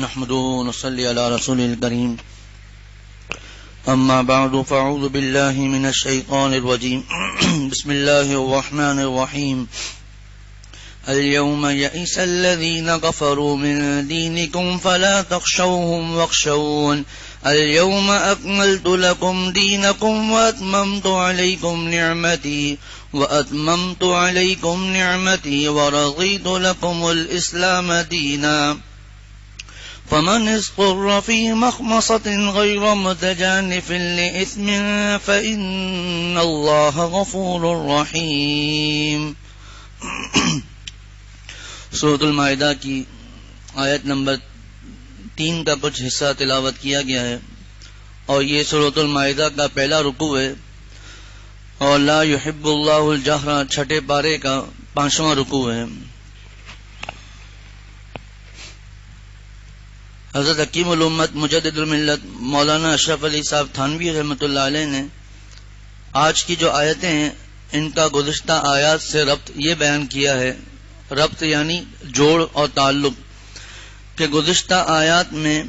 نحمده ونصلي على رسول الكريم أما بعد فأعوذ بالله من الشيطان الرجيم بسم الله الرحمن الرحيم اليوم يئس الذين كفروا من دينكم فلا تخشوهم واخشون اليوم أكملت لكم دينكم وأتممت عليكم نعمتي ورضيت لكم الإسلام دينا فمن اضطر في مخمصة غير متجانف لإثم فإن الله غفور رحيم. سورۃ المائدہ کی آیت نمبر 3 کا کچھ حصہ تلاوت کیا گیا ہے اور یہ سورۃ المائدہ کا پہلا رکوع ہے اور لا يحب اللہ الجہر چھٹے پارے کا 5واں رکوع ہے. حضرت حکیم الامت مجدد الملت مولانا اشرف علی صاحب تھانوی رحمۃ اللہ علیہ نے آج کی جو آیتیں ہیں ان کا گزشتہ آیات سے ربط یہ بیان کیا ہے، ربط یعنی جوڑ اور تعلق، کہ گزشتہ آیات میں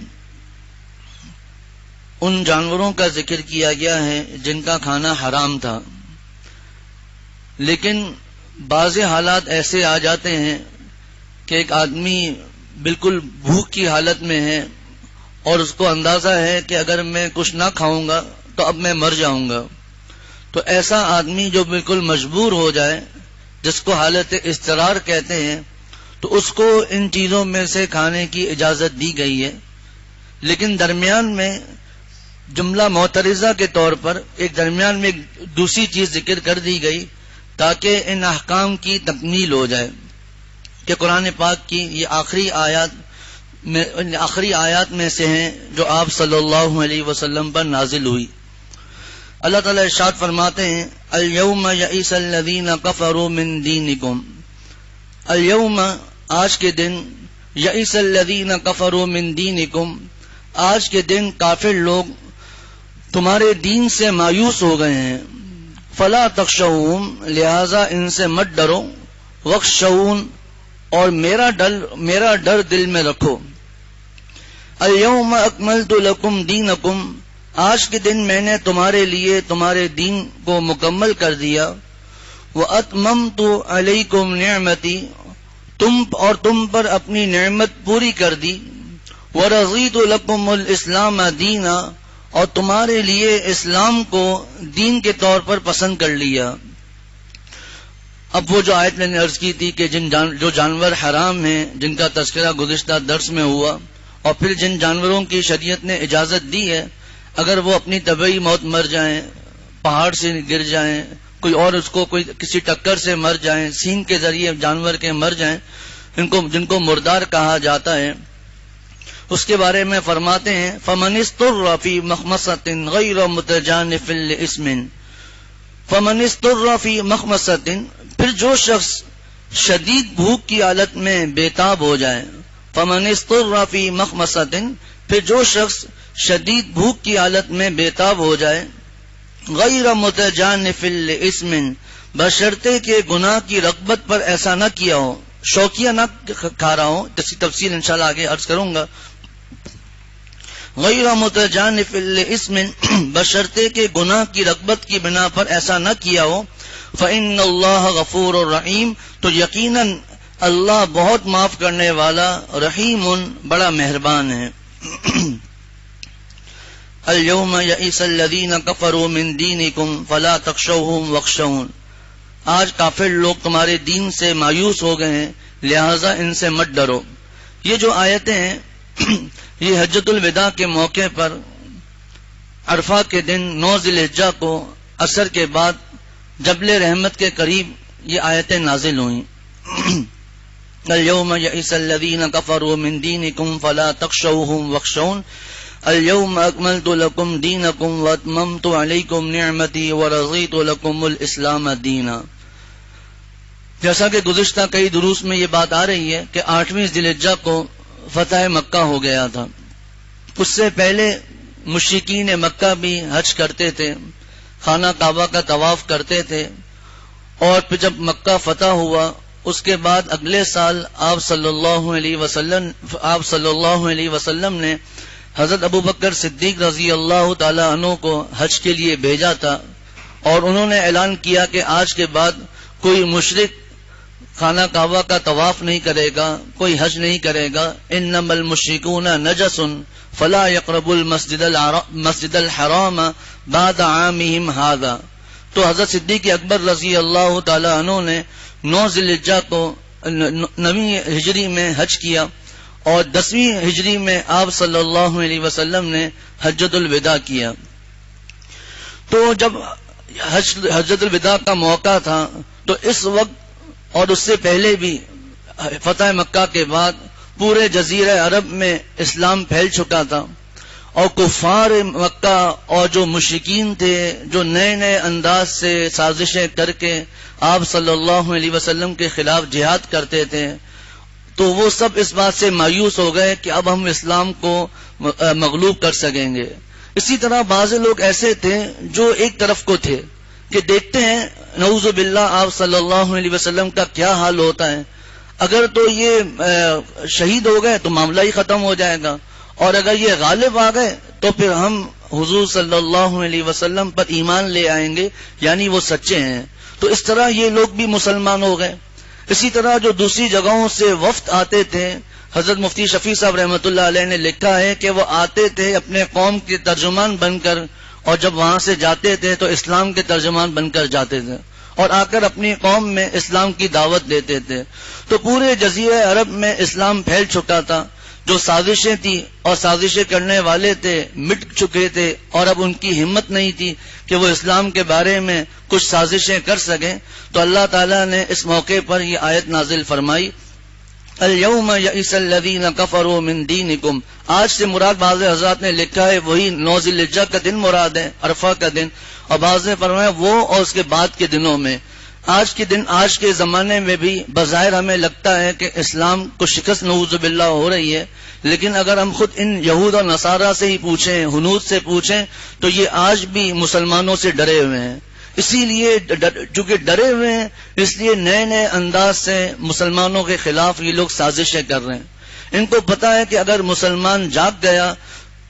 ان جانوروں کا ذکر کیا گیا ہے جن کا کھانا حرام تھا، لیکن بعض حالات ایسے آ جاتے ہیں کہ ایک آدمی بالکل بھوک کی حالت میں ہے اور اس کو اندازہ ہے کہ اگر میں کچھ نہ کھاؤں گا تو اب میں مر جاؤں گا، تو ایسا آدمی جو بالکل مجبور ہو جائے جس کو حالت اضطرار کہتے ہیں، تو اس کو ان چیزوں میں سے کھانے کی اجازت دی گئی ہے. لیکن درمیان میں جملہ معترضہ کے طور پر ایک درمیان میں ایک دوسری چیز ذکر کر دی گئی تاکہ ان احکام کی تکمیل ہو جائے کہ قرآن پاک کی یہ آخری آیات میں سے ہیں جو آپ صلی اللہ علیہ وسلم پر نازل ہوئی. اللہ تعالیٰ ارشاد فرماتے ہیں اليوم یئس الذین کفروا من دینکم، اليوم آج کے دن، یئس الذین کفروا من دینکم آج کے دن کافر لوگ تمہارے دین سے مایوس ہو گئے ہیں، فلا تخشوہم لہذا ان سے مت ڈرو، واخشون اور میرا ڈر دل میں رکھو. اليوم اکملت لکم دینکم آج کے دن میں نے تمہارے لیے تمہارے دین کو مکمل کر دیا. واتممت علیکم نعمتی تم پر اپنی نعمت پوری کر دی. ورضیت لکم الاسلام دینا اور تمہارے لیے اسلام کو دین کے طور پر پسند کر لیا. اب وہ جو آیت میں نے عرض کی تھی کہ جو جانور حرام ہیں جن کا تذکرہ گزشتہ درس میں ہوا، اور پھر جن جانوروں کی شریعت نے اجازت دی ہے اگر وہ اپنی طبعی موت مر جائیں، پہاڑ سے گر جائیں، کوئی اور اس کو کسی ٹکر سے مر جائیں، سینگ کے ذریعے جانور کے مر جائیں، جن کو مردار کہا جاتا ہے، اس کے بارے میں فرماتے ہیں فمن اضطر فی مخمصۃ غیر متجانف لإثم، فمن اضطر فی مخمصۃ پھر جو شخص شدید بھوک کی حالت میں بے تاب ہو جائے، فمن اضطر فی مخمصۃ پھر جو شخص شدید بھوک کی حالت میں بے تاب ہو جائے، غیر متجانف لإثم بشرطے کہ گناہ کی رغبت پر ایسا نہ کیا ہو، شوقیہ نہ کھا رہا ہو، اس کی تفصیل انشاءاللہ آگے عرض کروں گا. غیر متجانف لإثم بشرطے کہ گناہ کی رغبت کی بنا پر ایسا نہ کیا ہو، فإن اللہ غفور الرحیم تو یقیناً اللہ بہت معاف کرنے والا، رحیم بڑا مہربان ہے. اليوم یئس الذین کفروا من دینکم فلا تخشوہم واخشون آج کافر لوگ تمہارے دین سے مایوس ہو گئے ہیں لہذا ان سے مت ڈرو. یہ جو آیتیں ہیں یہ حجۃ الوداع کے موقع پر عرفہ کے دن 9 ذی الحجہ کو عصر کے بعد جبل رحمت کے قریب یہ آیتیں نازل ہوئیں. اليوم یئس الذین کفروا من دینکم فلا تخشوہم واخشون اليوم اکملت لکم دینکم واتممت علیکم نعمتی ورضیت لکم الاسلام دینا. جیسا کہ گزشتہ کئی دروس میں یہ بات آ رہی ہے کہ 8ویں ذی الحجہ کو فتح مکہ ہو گیا تھا. اس سے پہلے مشرکین مکہ بھی حج کرتے تھے، خانہ کعبہ کا طواف کرتے تھے، اور پھر جب مکہ فتح ہوا اس کے بعد اگلے سال آپ صلی اللہ علیہ وسلم نے حضرت ابو بکر صدیق رضی اللہ تعالی عنہ کو حج کے لیے بھیجا تھا، اور انہوں نے اعلان کیا کہ آج کے بعد کوئی مشرک خانہ کعبہ کا طواف نہیں کرے گا، کوئی حج نہیں کرے گا. انما المشرکون نجس فلا يقربوا المسجد الحرام بعد عامهم هذا. تو حضرت صدیق اکبر رضی اللہ تعالی عنہ نے 9 ذی الحجہ کو 9ویں ہجری میں حج کیا، اور 10ویں ہجری میں آپ صلی اللہ علیہ وسلم نے حجۃ الوداع کیا. تو جب حجۃ الوداع کا موقع تھا تو اس وقت اور اس سے پہلے بھی فتح مکہ کے بعد پورے جزیرہ عرب میں اسلام پھیل چکا تھا، اور کفار مکہ اور جو مشرکین تھے جو نئے نئے انداز سے سازشیں کر کے آپ صلی اللہ علیہ وسلم کے خلاف جہاد کرتے تھے، تو وہ سب اس بات سے مایوس ہو گئے کہ اب ہم اسلام کو مغلوب کر سکیں گے. اسی طرح بعض لوگ ایسے تھے جو ایک طرف کو تھے کہ دیکھتے ہیں نعوذ باللہ آپ صلی اللہ علیہ وسلم کا کیا حال ہوتا ہے، اگر تو یہ شہید ہو گئے تو معاملہ ہی ختم ہو جائے گا، اور اگر یہ غالب آ گئے تو پھر ہم حضور صلی اللہ علیہ وسلم پر ایمان لے آئیں گے، یعنی وہ سچے ہیں. تو اس طرح یہ لوگ بھی مسلمان ہو گئے. اسی طرح جو دوسری جگہوں سے وفد آتے تھے، حضرت مفتی شفیع صاحب رحمۃ اللہ علیہ نے لکھا ہے کہ وہ آتے تھے اپنے قوم کے ترجمان بن کر، اور جب وہاں سے جاتے تھے تو اسلام کے ترجمان بن کر جاتے تھے، اور آ کر اپنی قوم میں اسلام کی دعوت دیتے تھے. تو پورے جزیرہ عرب میں اسلام پھیل چکا تھا. جو سازشیں تھی اور سازشیں کرنے والے تھے مٹ چکے تھے، اور اب ان کی ہمت نہیں تھی کہ وہ اسلام کے بارے میں کچھ سازشیں کر سکیں. تو اللہ تعالیٰ نے اس موقع پر یہ آیت نازل فرمائی، اليوم یئس الذین کفروا من دینکم. آج سے مراد بعض حضرات نے لکھا ہے وہی 9 ذی الحجہ کا دن مراد ہے، عرفہ کا دن، اور بعض نے فرمایا وہ اور اس کے بعد کے دنوں میں. آج کے دن، آج کے زمانے میں بھی بظاہر ہمیں لگتا ہے کہ اسلام کو شکست نعوذ باللہ ہو رہی ہے، لیکن اگر ہم خود ان یہود اور نصارہ سے ہی پوچھیں، ہنود سے پوچھیں، تو یہ آج بھی مسلمانوں سے ڈرے ہوئے ہیں. اسی لیے چونکہ ڈرے ہوئے ہیں، اس لیے نئے نئے انداز سے مسلمانوں کے خلاف یہ لوگ سازشیں کر رہے ہیں. ان کو پتا ہے کہ اگر مسلمان جاگ گیا،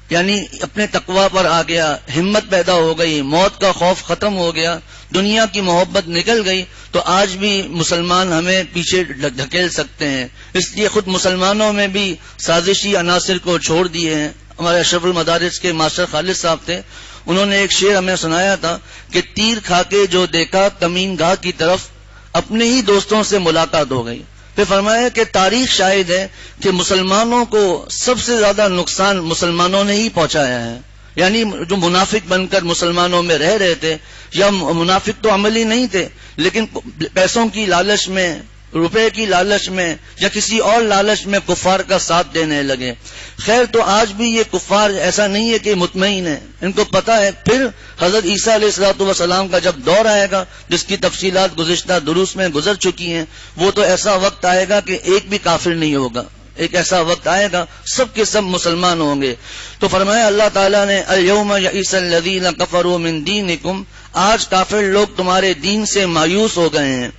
یعنی اپنے تقوی پر آ گیا، ہمت پیدا ہو گئی، موت کا خوف ختم ہو گیا، دنیا کی محبت نکل گئی، تو آج بھی مسلمان ہمیں پیچھے دھکیل سکتے ہیں. اس لیے خود مسلمانوں میں بھی سازشی عناصر کو چھوڑ دیے ہیں. ہمارے اشرف المدارس کے ماسٹر خالد صاحب تھے، انہوں نے ایک شعر ہمیں سنایا تھا کہ تیر کھا کے جو دیکھا کمین گاہ کی طرف، اپنے ہی دوستوں سے ملاقات ہو گئی. پھر فرمایا کہ تاریخ شاہد ہے کہ مسلمانوں کو سب سے زیادہ نقصان مسلمانوں نے ہی پہنچایا ہے. یعنی جو منافق بن کر مسلمانوں میں رہ رہے تھے، یا منافق تو عملی نہیں تھے لیکن پیسوں کی لالچ میں، روپے کی لالچ میں، یا کسی اور لالچ میں کفار کا ساتھ دینے لگے. خیر، تو آج بھی یہ کفار ایسا نہیں ہے کہ مطمئن ہے، ان کو پتا ہے پھر حضرت عیسیٰ علیہ الصلوۃ والسلام کا جب دور آئے گا، جس کی تفصیلات گزشتہ دروس میں گزر چکی ہیں، وہ تو ایسا وقت آئے گا کہ ایک بھی کافر نہیں ہوگا. ایک ایسا وقت آئے گا سب کے سب مسلمان ہوں گے. تو فرمایا اللہ تعالیٰ نے الیوم یئس الذین کفروا من دینکم، آج کافر لوگ تمہارے دین سے مایوس ہو گئے ہیں،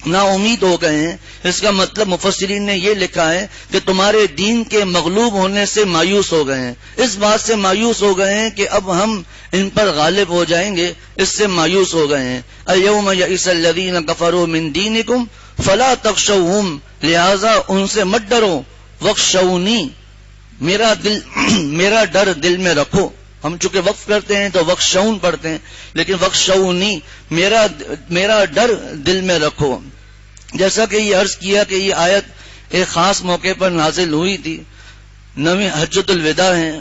نا امید ہو گئے ہیں. اس کا مطلب مفسرین نے یہ لکھا ہے کہ تمہارے دین کے مغلوب ہونے سے مایوس ہو گئے ہیں، اس بات سے مایوس ہو گئے ہیں کہ اب ہم ان پر غالب ہو جائیں گے، اس سے مایوس ہو گئے ہیں. الیوم یئس الذین کفروا من دینکم فلا تخشوہم، لہذا ان سے مت ڈرو، واخشونی، میرا ڈر دل میں رکھو. ہم چونکہ وقف کرتے ہیں تو وخشون پڑھتے ہیں، لیکن وخشونی، میرا ڈر دل میں رکھو. جیسا کہ یہ عرض کیا کہ یہ آیت ایک خاص موقع پر نازل ہوئی تھی. 9ویں حجۃ الوداع ہے،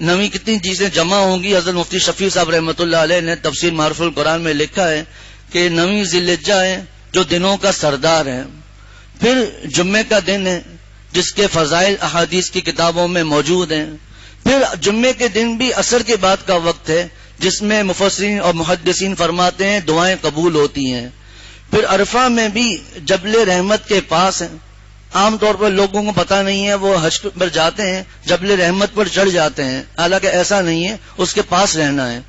9ویں کتنی چیزیں جمع ہوں گی. حضرت مفتی شفیع صاحب رحمۃ اللہ علیہ نے تفسیر معرف القرآن میں لکھا ہے کہ 9ویں ذی الحجہ ہے جو دنوں کا سردار ہے. پھر جمعے کا دن ہے جس کے فضائل احادیث کی کتابوں میں موجود ہیں. پھر جمعے کے دن بھی عصر کے بعد کا وقت ہے جس میں مفسرین اور محدثین فرماتے ہیں دعائیں قبول ہوتی ہیں. پھر عرفہ میں بھی جبل رحمت کے پاس ہیں. عام طور پر لوگوں کو پتہ نہیں ہے، وہ حج پر جاتے ہیں جبل رحمت پر چڑھ جاتے ہیں، حالانکہ ایسا نہیں ہے، اس کے پاس رہنا ہے.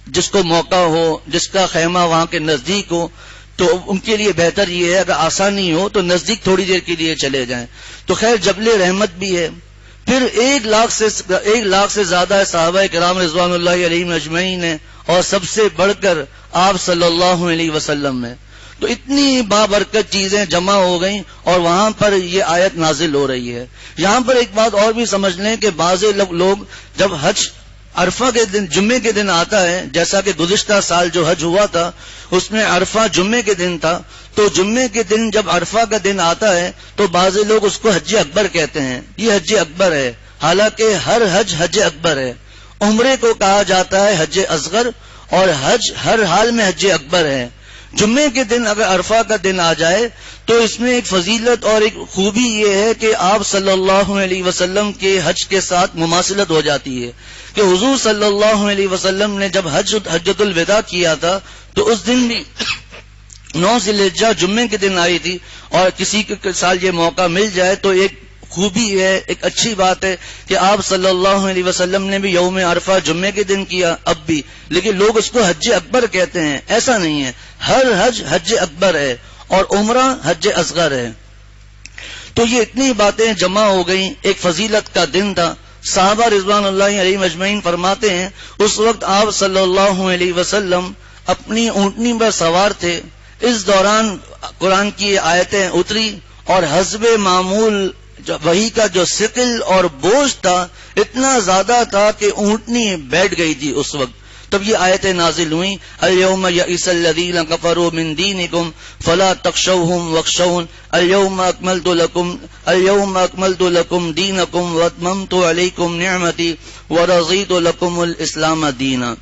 جس کو موقع ہو، جس کا خیمہ وہاں کے نزدیک ہو، تو ان کے لیے بہتر یہ ہے اگر آسانی ہو تو نزدیک تھوڑی دیر کے لیے چلے جائیں. تو خیر جبل رحمت بھی ہے. پھر 1,00,000 سے زیادہ صحابہ کرام رضوان اللہ علیہم اجمعین ہیں اور سب سے بڑھ کر آپ صلی اللہ علیہ وسلم ہیں. تو اتنی بابرکت چیزیں جمع ہو گئیں اور وہاں پر یہ آیت نازل ہو رہی ہے. یہاں پر ایک بات اور بھی سمجھ لیں کہ بعض لوگ جب حج عرفہ کے دن جمعے کے دن آتا ہے، جیسا کہ گزشتہ سال جو حج ہوا تھا اس میں عرفہ جمعے کے دن تھا، تو جمعے کے دن جب عرفہ کا دن آتا ہے تو بعض لوگ اس کو حج اکبر کہتے ہیں. یہ حج اکبر ہے، حالانکہ ہر حج حج اکبر ہے. عمرے کو کہا جاتا ہے حج اصغر اور حج ہر حال میں حج اکبر ہے. جمعے کے دن اگر عرفہ کا دن آ جائے تو اس میں ایک فضیلت اور ایک خوبی یہ ہے کہ آپ صلی اللہ علیہ وسلم کے حج کے ساتھ مماثلت ہو جاتی ہے کہ حضور صلی اللہ علیہ وسلم نے جب حجۃ الوداع کیا تھا تو اس دن بھی 9 ذی الحجہ جمعے کے دن آئی تھی. اور کسی کے سال یہ موقع مل جائے تو ایک خوبی ہے، ایک اچھی بات ہے کہ آپ صلی اللہ علیہ وسلم نے بھی یوم عرفہ جمعے کے دن کیا اب بھی، لیکن لوگ اس کو حج اکبر کہتے ہیں. ایسا نہیں ہے، ہر حج حج اکبر ہے اور عمرہ حج اصغر ہے. تو یہ اتنی باتیں جمع ہو گئیں. ایک فضیلت کا دن تھا. صحابہ رضوان اللہ علیہ مجمعین فرماتے ہیں اس وقت آپ صلی اللہ علیہ وسلم اپنی اونٹنی پر سوار تھے. اس دوران قرآن کی آیتیں اتری اور حسب معمول وہی کا جو ثقل اور بوجھ تھا اتنا زیادہ تھا کہ اونٹنی بیٹھ گئی تھی اس وقت. تب یہ آیتیں نازل ہوئیں اليوم یئس الذین کفروا من دینکم فلا تخشوهم واخشون اليوم اکملت لکم دینکم واتممت علیکم نعمتی ورضیت لکم الاسلام دینا.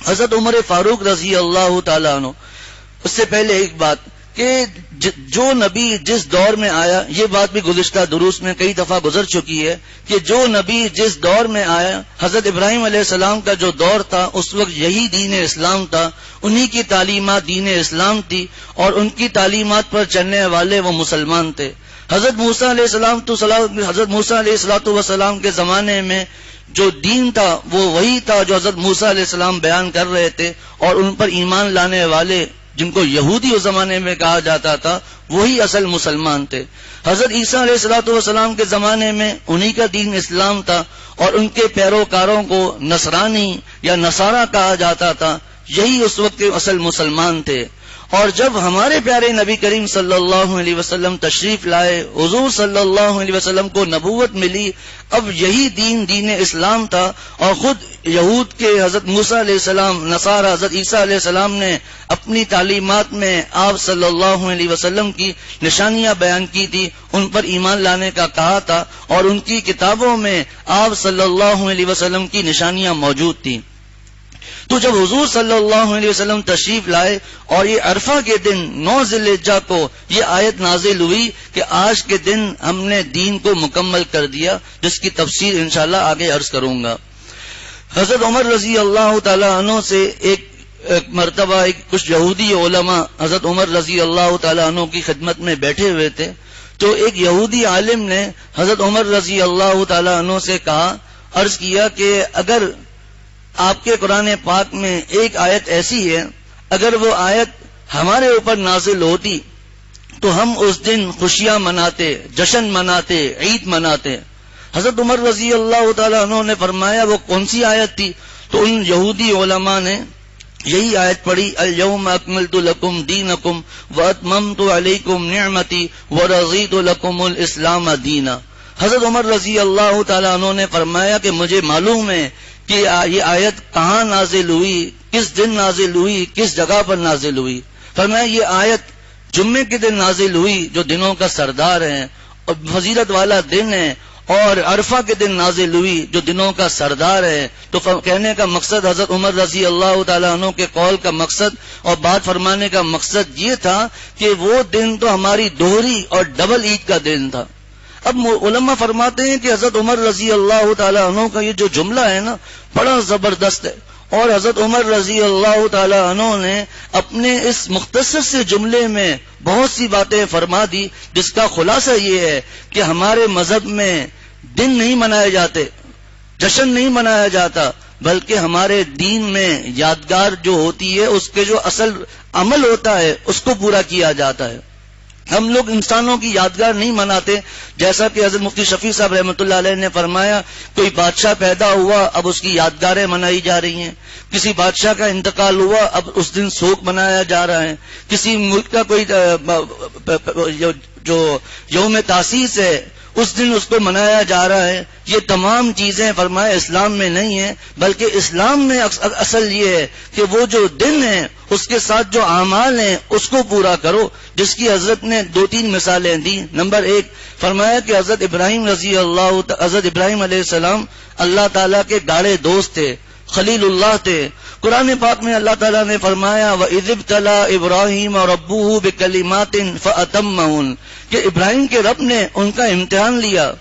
حضرت عمر فاروق رضی اللہ تعالیٰ عنہ، اس سے پہلے ایک بات کہ جو نبی جس دور میں آیا، یہ بات بھی گزشتہ دروس میں کئی دفعہ گزر چکی ہے کہ جو نبی جس دور میں آیا، حضرت ابراہیم علیہ السلام کا جو دور تھا اس وقت یہی دین اسلام تھا، انہی کی تعلیمات دین اسلام تھی اور ان کی تعلیمات پر چلنے والے وہ مسلمان تھے. حضرت موسیٰ علیہ السلام کے زمانے میں جو دین تھا وہ وہی تھا جو حضرت موسیٰ علیہ السلام بیان کر رہے تھے، اور ان پر ایمان لانے والے جن کو یہودی اس زمانے میں کہا جاتا تھا وہی اصل مسلمان تھے. حضرت عیسیٰ علیہ السلام کے زمانے میں انہی کا دین اسلام تھا اور ان کے پیروکاروں کو نصرانی یا نصارہ کہا جاتا تھا. یہی اس وقت کے اصل مسلمان تھے. اور جب ہمارے پیارے نبی کریم صلی اللہ علیہ وسلم تشریف لائے، حضور صلی اللہ علیہ وسلم کو نبوت ملی، اب یہی دین اسلام تھا. اور خود یہود کے حضرت موسیٰ علیہ السلام، نصارہ حضرت عیسیٰ علیہ السلام نے اپنی تعلیمات میں آپ صلی اللہ علیہ وسلم کی نشانیاں بیان کی تھی، ان پر ایمان لانے کا کہا تھا، اور ان کی کتابوں میں آپ صلی اللہ علیہ وسلم کی نشانیاں موجود تھیں. تو جب حضور صلی اللہ علیہ وسلم تشریف لائے اور یہ عرفہ کے دن 9 ذی الحجہ کو یہ آیت نازل ہوئی کہ آج کے دن ہم نے دین کو مکمل کر دیا، جس کی تفسیر انشاءاللہ آگے عرض کروں گا. حضرت عمر رضی اللہ تعالی عنہ سے ایک مرتبہ کچھ یہودی علماء حضرت عمر رضی اللہ تعالی عنہ کی خدمت میں بیٹھے ہوئے تھے. تو ایک یہودی عالم نے حضرت عمر رضی اللہ تعالی عنہ سے کہا، عرض کیا کہ اگر آپ کے قرآن پاک میں ایک آیت ایسی ہے، اگر وہ آیت ہمارے اوپر نازل ہوتی تو ہم اس دن خوشیاں مناتے، جشن مناتے، عید مناتے. حضرت عمر رضی اللہ تعالیٰ عنہ نے فرمایا وہ کون سی آیت تھی؟ تو ان یہودی علماء نے یہی آیت پڑھی اليوم اکملت لکم دینکم واتممت علیکم نعمتی ورضیت لکم الاسلام دینا. حضرت عمر رضی اللہ تعالیٰ عنہ نے فرمایا کہ مجھے معلوم ہے کہ یہ آیت کہاں نازل ہوئی، کس دن نازل ہوئی، کس جگہ پر نازل ہوئی. فرمایا یہ آیت جمعے کے دن نازل ہوئی جو دنوں کا سردار ہے اور فضیلت والا دن ہے، اور عرفہ کے دن نازل ہوئی جو دنوں کا سردار ہے. تو کہنے کا مقصد حضرت عمر رضی اللہ تعالیٰ عنہ کے قول کا مقصد اور بات فرمانے کا مقصد یہ تھا کہ وہ دن تو ہماری دوہری اور ڈبل عید کا دن تھا. اب علماء فرماتے ہیں کہ حضرت عمر رضی اللہ تعالیٰ عنہ کا یہ جو جملہ ہے نا بڑا زبردست ہے، اور حضرت عمر رضی اللہ تعالیٰ عنہ نے اپنے اس مختصر سے جملے میں بہت سی باتیں فرما دی، جس کا خلاصہ یہ ہے کہ ہمارے مذہب میں دن نہیں منائے جاتے، جشن نہیں منایا جاتا، بلکہ ہمارے دین میں یادگار جو ہوتی ہے اس کے جو اصل عمل ہوتا ہے اس کو پورا کیا جاتا ہے. ہم لوگ انسانوں کی یادگار نہیں مناتے، جیسا کہ حضرت مفتی شفیع صاحب رحمۃ اللہ علیہ نے فرمایا، کوئی بادشاہ پیدا ہوا اب اس کی یادگاریں منائی جا رہی ہیں، کسی بادشاہ کا انتقال ہوا اب اس دن سوگ منایا جا رہا ہے، کسی ملک کا کوئی جو یوم تاسیس ہے اس دن اس کو منایا جا رہا ہے. یہ تمام چیزیں فرمایا اسلام میں نہیں ہیں، بلکہ اسلام میں اصل یہ ہے کہ وہ جو دن ہے اس کے ساتھ جو اعمال ہیں اس کو پورا کرو، جس کی حضرت نے 2-3 مثالیں دی. نمبر 1 فرمایا کہ حضرت ابراہیم علیہ السلام اللہ تعالیٰ کے گاڑے دوست تھے، خلیل اللہ تھے. قرآن پاک میں اللہ تعالیٰ نے فرمایا وَإِذِ ابْتَلَىٰ إِبْرَاهِيمَ رَبُّهُ بِكَلِمَاتٍ فَأَتَمَّهُنَّ کہ ابراہیم کے رب نے ان کا امتحان لیا.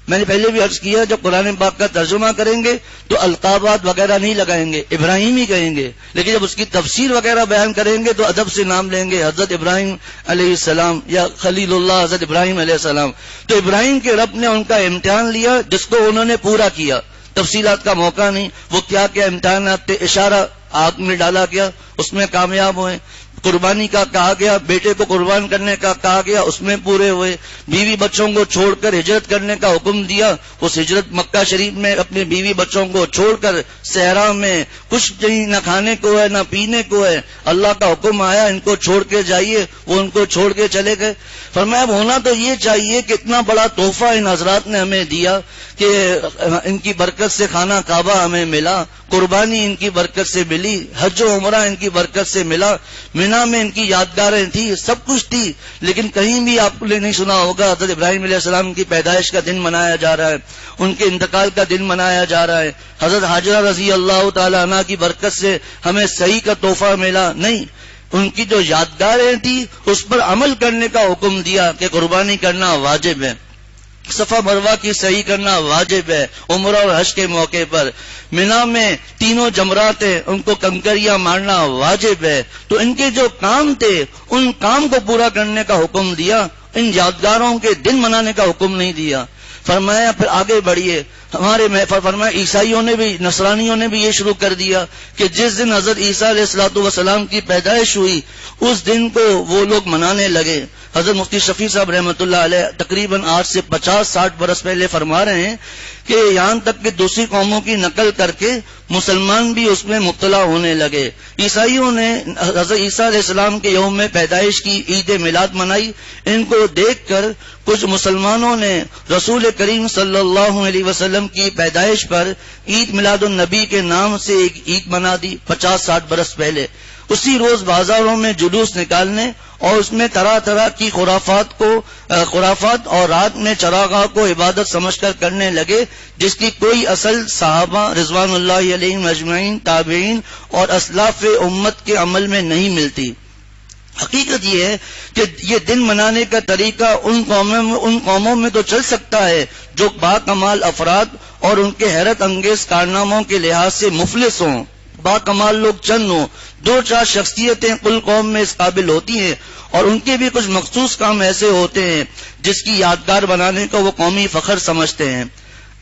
میں نے پہلے بھی عرض کیا جب قرآن پاک کا ترجمہ کریں گے تو القابات وغیرہ نہیں لگائیں گے، ابراہیم ہی کہیں گے، لیکن جب اس کی تفسیر وغیرہ بیان کریں گے تو ادب سے نام لیں گے حضرت ابراہیم علیہ السلام یا خلیل اللہ حضرت ابراہیم علیہ السلام. تو ابراہیم کے رب نے ان کا امتحان لیا جس کو انہوں نے پورا کیا. تفصیلات کا موقع نہیں، وہ کیا کیا امتحانات تھے. اشارہ آگ میں ڈالا گیا، اس میں کامیاب ہوئے. قربانی کا کہا گیا، بیٹے کو قربان کرنے کا کہا گیا، اس میں پورے ہوئے. بیوی بچوں کو چھوڑ کر ہجرت کرنے کا حکم دیا، اس ہجرت مکہ شریف میں اپنے بیوی بچوں کو چھوڑ کر صحرا میں کچھ نہیں، نہ کھانے کو ہے نہ پینے کو ہے. اللہ کا حکم آیا ان کو چھوڑ کے جائیے، وہ ان کو چھوڑ کے چلے گئے. فرمایا اب ہونا تو یہ چاہیے کہ اتنا بڑا تحفہ ان حضرات نے ہمیں دیا کہ ان کی برکت سے خانہ کعبہ ہمیں ملا، قربانی ان کی برکت سے ملی، حج و عمرہ ان کی برکت سے ملا، مینا میں ان کی یادگاریں تھی، سب کچھ تھی. لیکن کہیں بھی آپ نے نہیں سنا ہوگا حضرت ابراہیم علیہ السلام کی پیدائش کا دن منایا جا رہا ہے، ان کے انتقال کا دن منایا جا رہا ہے. حضرت حاجرہ رضی اللہ تعالی عنہ کی برکت سے ہمیں صحیح کا تحفہ ملا. نہیں، ان کی جو یادگاریں تھی اس پر عمل کرنے کا حکم دیا کہ قربانی کرنا واجب ہے، صفا مروہ کی صحیح کرنا واجب ہے، عمرہ اور حج کے موقع پر مینا میں 3 جمرات ہیں ان کو کنکریاں مارنا واجب ہے. تو ان کے جو کام تھے ان کام کو پورا کرنے کا حکم دیا، ان یادگاروں کے دن منانے کا حکم نہیں دیا. فرمایا پھر آگے بڑھیے. ہمارے فرمایا عیسائیوں نے بھی، نصرانیوں نے بھی یہ شروع کر دیا کہ جس دن حضرت عیسیٰ علیہ الصلوۃ والسلام کی پیدائش ہوئی اس دن کو وہ لوگ منانے لگے. حضرت مفتی شفیع صاحب رحمۃ اللہ علیہ تقریباً آج سے 50-60 برس پہلے فرما رہے ہیں کہ یہاں تک کہ دوسری قوموں کی نقل کر کے مسلمان بھی اس میں مبتلا ہونے لگے. عیسائیوں نے حضرت عیسیٰ علیہ السلام کے یوم پیدائش کی عید میلاد منائی. ان کو دیکھ کر کچھ مسلمانوں نے رسول کریم صلی اللہ علیہ وسلم کی پیدائش پر عید میلاد النبی کے نام سے ایک عید منا دی 50-60 برس پہلے. اسی روز بازاروں میں جلوس نکالنے اور اس میں طرح طرح کی خرافات اور رات میں چراغاہ کو عبادت سمجھ کر کرنے لگے، جس کی کوئی اصل صحابہ رضوان اللہ علیہم اجمعین، تابعین اور اسلاف امت کے عمل میں نہیں ملتی. حقیقت یہ ہے کہ یہ دن منانے کا طریقہ ان قوموں میں تو چل سکتا ہے جو با کمال افراد اور ان کے حیرت انگیز کارناموں کے لحاظ سے مفلس ہوں. با کمال لوگ چند ہوں، 2-4 شخصیتیں کل قوم میں اس قابل ہوتی ہیں اور ان کے بھی کچھ مخصوص کام ایسے ہوتے ہیں جس کی یادگار بنانے کو وہ قومی فخر سمجھتے ہیں.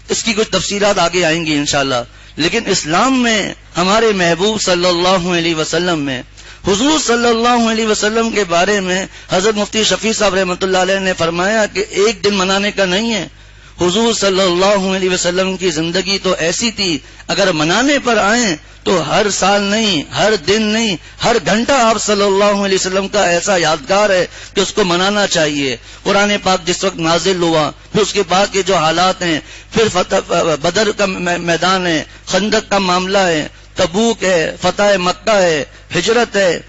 اس کی کچھ تفصیلات آگے آئیں گی انشاءاللہ. لیکن اسلام میں ہمارے محبوب صلی اللہ علیہ وسلم میں حضور صلی اللہ علیہ وسلم کے بارے میں حضرت مفتی شفیع صاحب رحمۃ اللہ علیہ نے فرمایا کہ ایک دن منانے کا نہیں ہے. حضور صلی اللہ علیہ وسلم کی زندگی تو ایسی تھی اگر منانے پر آئیں تو ہر سال نہیں، ہر دن نہیں، ہر گھنٹہ آپ صلی اللہ علیہ وسلم کا ایسا یادگار ہے کہ اس کو منانا چاہیے. قرآن پاک جس وقت نازل ہوا، پھر اس کے بعد کے جو حالات ہیں، پھر بدر کا میدان ہے، خندق کا معاملہ ہے، تبوک ہے، فتح مکہ ہے، ہجرت ہے،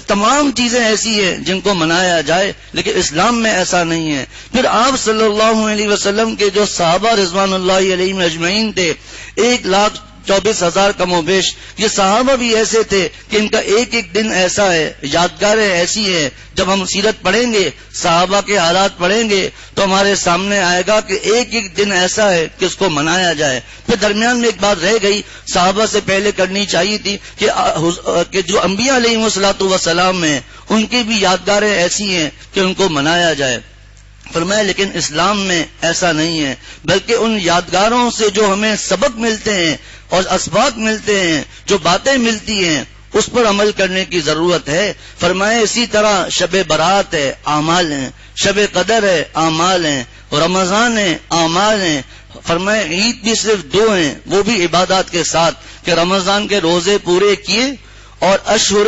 تمام چیزیں ایسی ہیں جن کو منایا جائے. لیکن اسلام میں ایسا نہیں ہے. پھر آپ صلی اللہ علیہ وسلم کے جو صحابہ رضوان اللہ علیہم اجمعین تھے، 1,24,000 کم و بیش، یہ صحابہ بھی ایسے تھے کہ ان کا ایک ایک دن ایسا ہے، یادگاریں ایسی ہیں. جب ہم سیرت پڑھیں گے، صحابہ کے حالات پڑھیں گے تو ہمارے سامنے آئے گا کہ ایک ایک دن ایسا ہے کہ اس کو منایا جائے. پھر درمیان میں ایک بات رہ گئی، صحابہ سے پہلے کرنی چاہیے تھی کہ جو انبیاء علیہم الصلوۃ والسلام ہیں ان کی بھی یادگاریں ایسی ہیں کہ ان کو منایا جائے. فرمایا لیکن اسلام میں ایسا نہیں ہے، بلکہ ان یادگاروں سے جو ہمیں سبق ملتے ہیں اور اسباق ملتے ہیں، جو باتیں ملتی ہیں، اس پر عمل کرنے کی ضرورت ہے. فرمایا اسی طرح شب برات ہے، اعمال ہیں، شب قدر ہے، اعمال ہیں، رمضان ہے، اعمال ہیں. فرمایا عید بھی صرف 2 ہیں، وہ بھی عبادات کے ساتھ، کہ رمضان کے روزے پورے کیے، اور اشہر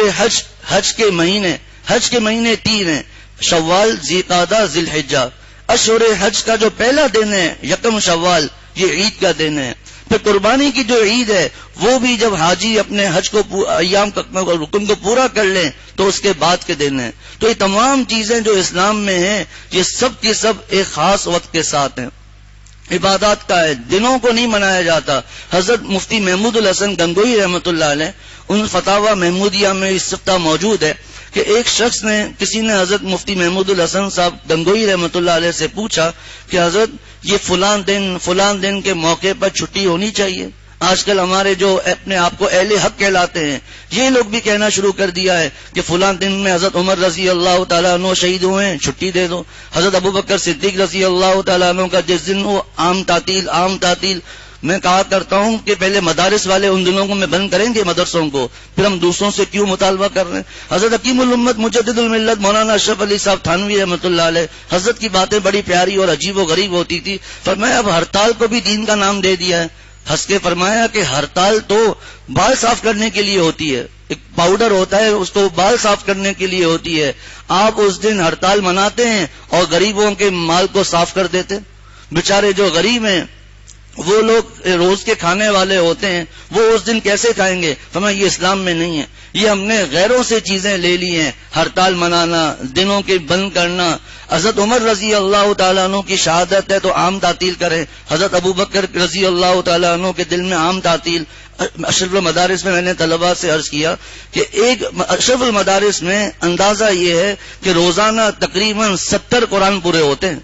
حج کے مہینے 3 ہیں، شوال، ذیقعدہ، ذی الحجہ. اشہر حج کا جو پہلا دن ہے 1 شوال، یہ عید کا دن ہے. پھر قربانی کی جو عید ہے وہ بھی جب حاجی اپنے حج کو ایام رکن کو پورا کر لیں تو اس کے بعد کے دن ہیں. تو یہ تمام چیزیں جو اسلام میں ہیں یہ سب کی سب ایک خاص وقت کے ساتھ ہیں. عبادات کا ہے، دنوں کو نہیں منایا جاتا. حضرت مفتی محمود الحسن گنگوئی رحمۃ اللہ علیہ ان فتاوی محمودیہ میں اس صفتہ موجود ہے کہ ایک شخص نے، کسی نے حضرت مفتی محمود الحسن صاحب گنگوئی رحمۃ اللہ علیہ سے پوچھا کہ حضرت یہ فلان دن کے موقع پر چھٹی ہونی چاہیے. آج کل ہمارے جو اپنے آپ کو اہل حق کہلاتے ہیں یہ لوگ بھی کہنا شروع کر دیا ہے کہ فلان دن میں حضرت عمر رضی اللہ تعالیٰ عنہ شہید ہوئے ہیں، چھٹی دے دو. حضرت ابوبکر صدیق رضی اللہ تعالیٰ عنہ کا جس دن وہ عام تعطیل. میں کہا کرتا ہوں کہ پہلے مدارس والے ان دنوں کو میں بند کریں گے مدرسوں کو، پھر ہم دوسروں سے کیوں مطالبہ کر رہے ہیں. حضرت حکیم الامت مجدد الملت مولانا اشرف علی صاحب تھانوی رحمۃ اللہ علیہ، حضرت کی باتیں بڑی پیاری اور عجیب و غریب ہوتی تھی. فرمایا اب ہڑتال کو بھی دین کا نام دے دیا ہے. ہنس کے فرمایا کہ ہڑتال تو بال صاف کرنے کے لیے ہوتی ہے، ایک پاؤڈر ہوتا ہے اس کو بال صاف کرنے کے لیے ہوتی ہے. آپ اس دن ہڑتال مناتے ہیں اور غریبوں کے مال کو صاف کر دیتے. بیچارے جو غریب ہیں وہ لوگ روز کے کھانے والے ہوتے ہیں، وہ اس دن کیسے کھائیں گے؟ فرمایا یہ اسلام میں نہیں ہے. یہ ہم نے غیروں سے چیزیں لے لی ہیں، ہڑتال منانا، دنوں کے بند کرنا. حضرت عمر رضی اللہ تعالیٰ عنہ کی شہادت ہے تو عام تعطیل کریں. حضرت ابوبکر رضی اللہ تعالیٰ عنہ کے دل میں عام تعطیل. اشرف المدارس میں نے طلباء سے عرض کیا کہ ایک اشرف المدارس میں اندازہ یہ ہے کہ روزانہ تقریباً 70 قرآن پورے ہوتے ہیں.